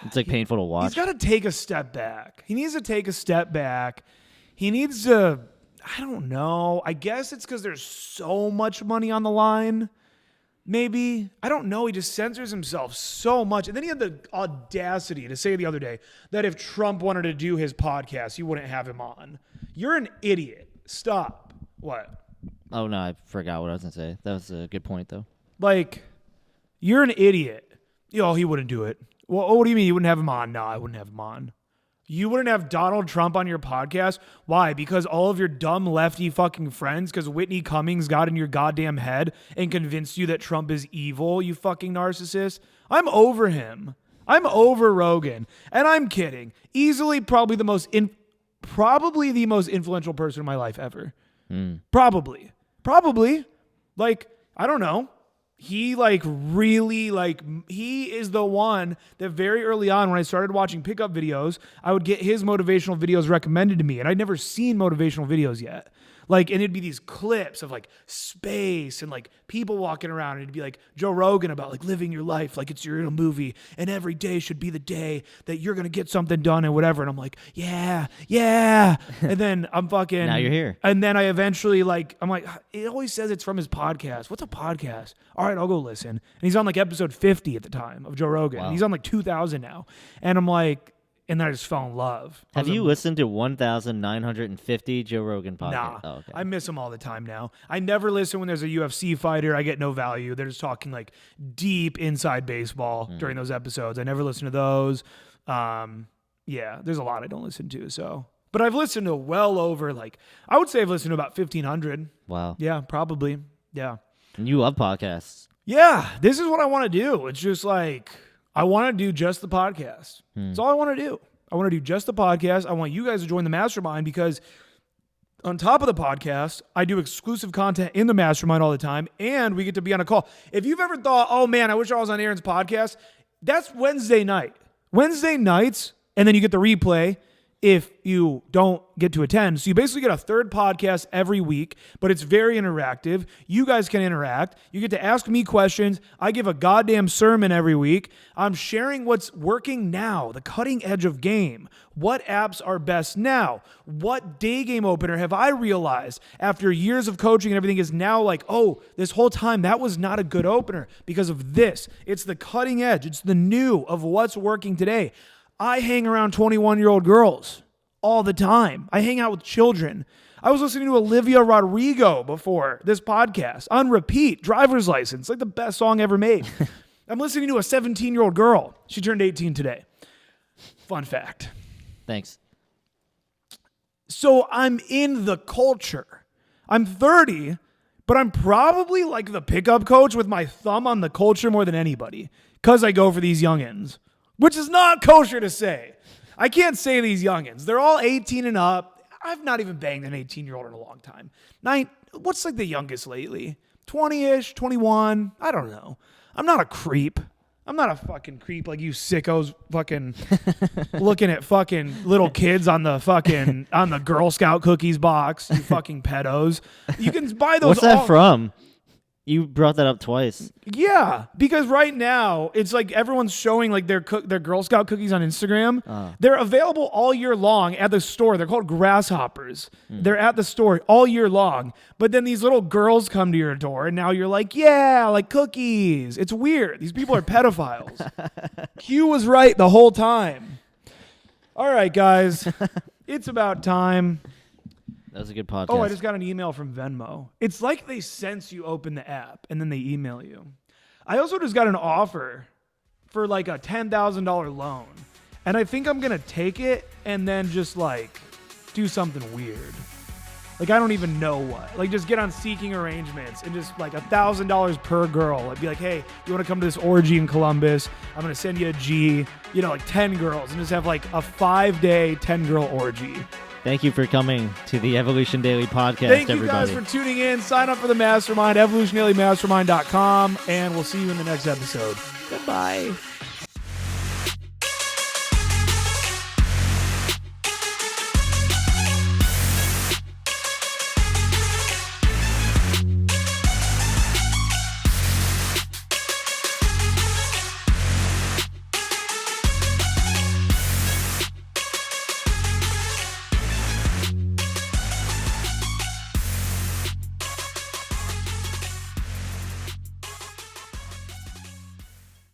[SPEAKER 2] it's like painful to watch.
[SPEAKER 1] he's got to take a step back. He needs to take a step back. He needs to, I don't know. I guess it's because there's so much money on the line. Maybe. I don't know. He just censors himself so much. And then he had the audacity to say the other day that if Trump wanted to do his podcast, you wouldn't have him on. You're an idiot. Stop. What?
[SPEAKER 2] Oh, no, I forgot what I was going to say. That was a good point, though.
[SPEAKER 1] Like, you're an idiot. He wouldn't do it. Well, what do you mean you wouldn't have him on? No, I wouldn't have him on. You wouldn't have Donald Trump on your podcast? Why? Because all of your dumb lefty fucking friends, because Whitney Cummings got in your goddamn head and convinced you that Trump is evil, you fucking narcissist? I'm over him. I'm over Rogan. And I'm kidding. Easily probably the most influential person in my life ever. Probably. Like, I don't know. He he is the one that very early on when I started watching pickup videos, I would get his motivational videos recommended to me. And I'd never seen motivational videos yet. Like, and it'd be these clips of like space and like people walking around. And it'd be like Joe Rogan about like living your life like it's your own movie. And every day should be the day that you're going to get something done and whatever. And I'm like, yeah. And then I'm fucking.
[SPEAKER 2] Now you're here.
[SPEAKER 1] And then I eventually I'm like, it always says it's from his podcast. What's a podcast? All right, I'll go listen. And he's on like episode 50 at the time of Joe Rogan.
[SPEAKER 2] Wow.
[SPEAKER 1] He's on like 2000 now. And I'm like, and then I just fell in love.
[SPEAKER 2] Have you listened to 1,950 Joe Rogan podcasts?
[SPEAKER 1] Nah.
[SPEAKER 2] Oh, okay.
[SPEAKER 1] I miss them all the time now. I never listen when there's a UFC fighter. I get no value. They're just talking like deep inside baseball during those episodes. I never listen to those. Yeah, there's a lot I don't listen to. So, but I've listened to well over I would say I've listened to about 1,500.
[SPEAKER 2] Wow.
[SPEAKER 1] Yeah, probably. Yeah.
[SPEAKER 2] And you love podcasts.
[SPEAKER 1] Yeah, this is what I want to do. It's just like, I want to do just the podcast. That's all I want to do. I want to do just the podcast. I want you guys to join the mastermind because on top of the podcast, I do exclusive content in the mastermind all the time, and we get to be on a call. If you've ever thought, oh man, I wish I was on Aaron's podcast, that's Wednesday night. Wednesday nights, and then you get the replay if you don't get to attend. So you basically get a third podcast every week, but it's very interactive. You guys can interact. You get to ask me questions. I give a goddamn sermon every week. I'm sharing what's working now, the cutting edge of game. What apps are best now? What day game opener have I realized after years of coaching and everything is now like, oh, this whole time that was not a good opener because of this. It's the cutting edge. It's the new of what's working today. I hang around 21-year-old girls all the time. I hang out with children. I was listening to Olivia Rodrigo before this podcast on repeat, Driver's License, like the best song ever made. I'm listening to a 17-year-old girl. She turned 18 today. Fun fact.
[SPEAKER 2] Thanks.
[SPEAKER 1] So I'm in the culture. I'm 30, but I'm probably like the pickup coach with my thumb on the culture more than anybody because I go for these youngins. Which is not kosher to say. I can't say these youngins. They're all 18 and up. I've not even banged an 18-year-old in a long time. What's like the youngest lately? 20-ish, 21. I don't know. I'm not a creep. I'm not a fucking creep like you sickos fucking looking at fucking little kids on the Girl Scout cookies box, you fucking pedos. You can buy those.
[SPEAKER 2] What's that from? You brought that up twice.
[SPEAKER 1] Yeah, because right now it's like everyone's showing like their Girl Scout cookies on Instagram. They're available all year long at the store. They're called grasshoppers. They're at the store all year long. But then these little girls come to your door, and now you're like, yeah, like cookies. It's weird. These people are pedophiles. Q was right the whole time. All right, guys, it's about time.
[SPEAKER 2] That was a good podcast.
[SPEAKER 1] Oh, I just got an email from Venmo. It's like they sense you open the app and then they email you. I also just got an offer for like a $10,000 loan. And I think I'm going to take it and then just like do something weird. Like I don't even know what. Like just get on Seeking Arrangements and just like $1,000 per girl. I'd be like, hey, you want to come to this orgy in Columbus? I'm going to send you a G, like 10 girls and just have like a 5-day 10-girl orgy.
[SPEAKER 2] Thank you for coming to the Evolution Daily Podcast,
[SPEAKER 1] Thank you
[SPEAKER 2] everybody.
[SPEAKER 1] guys for tuning in. Sign up for the Mastermind, evolutionailymastermind.com, and we'll see you in the next episode. Goodbye.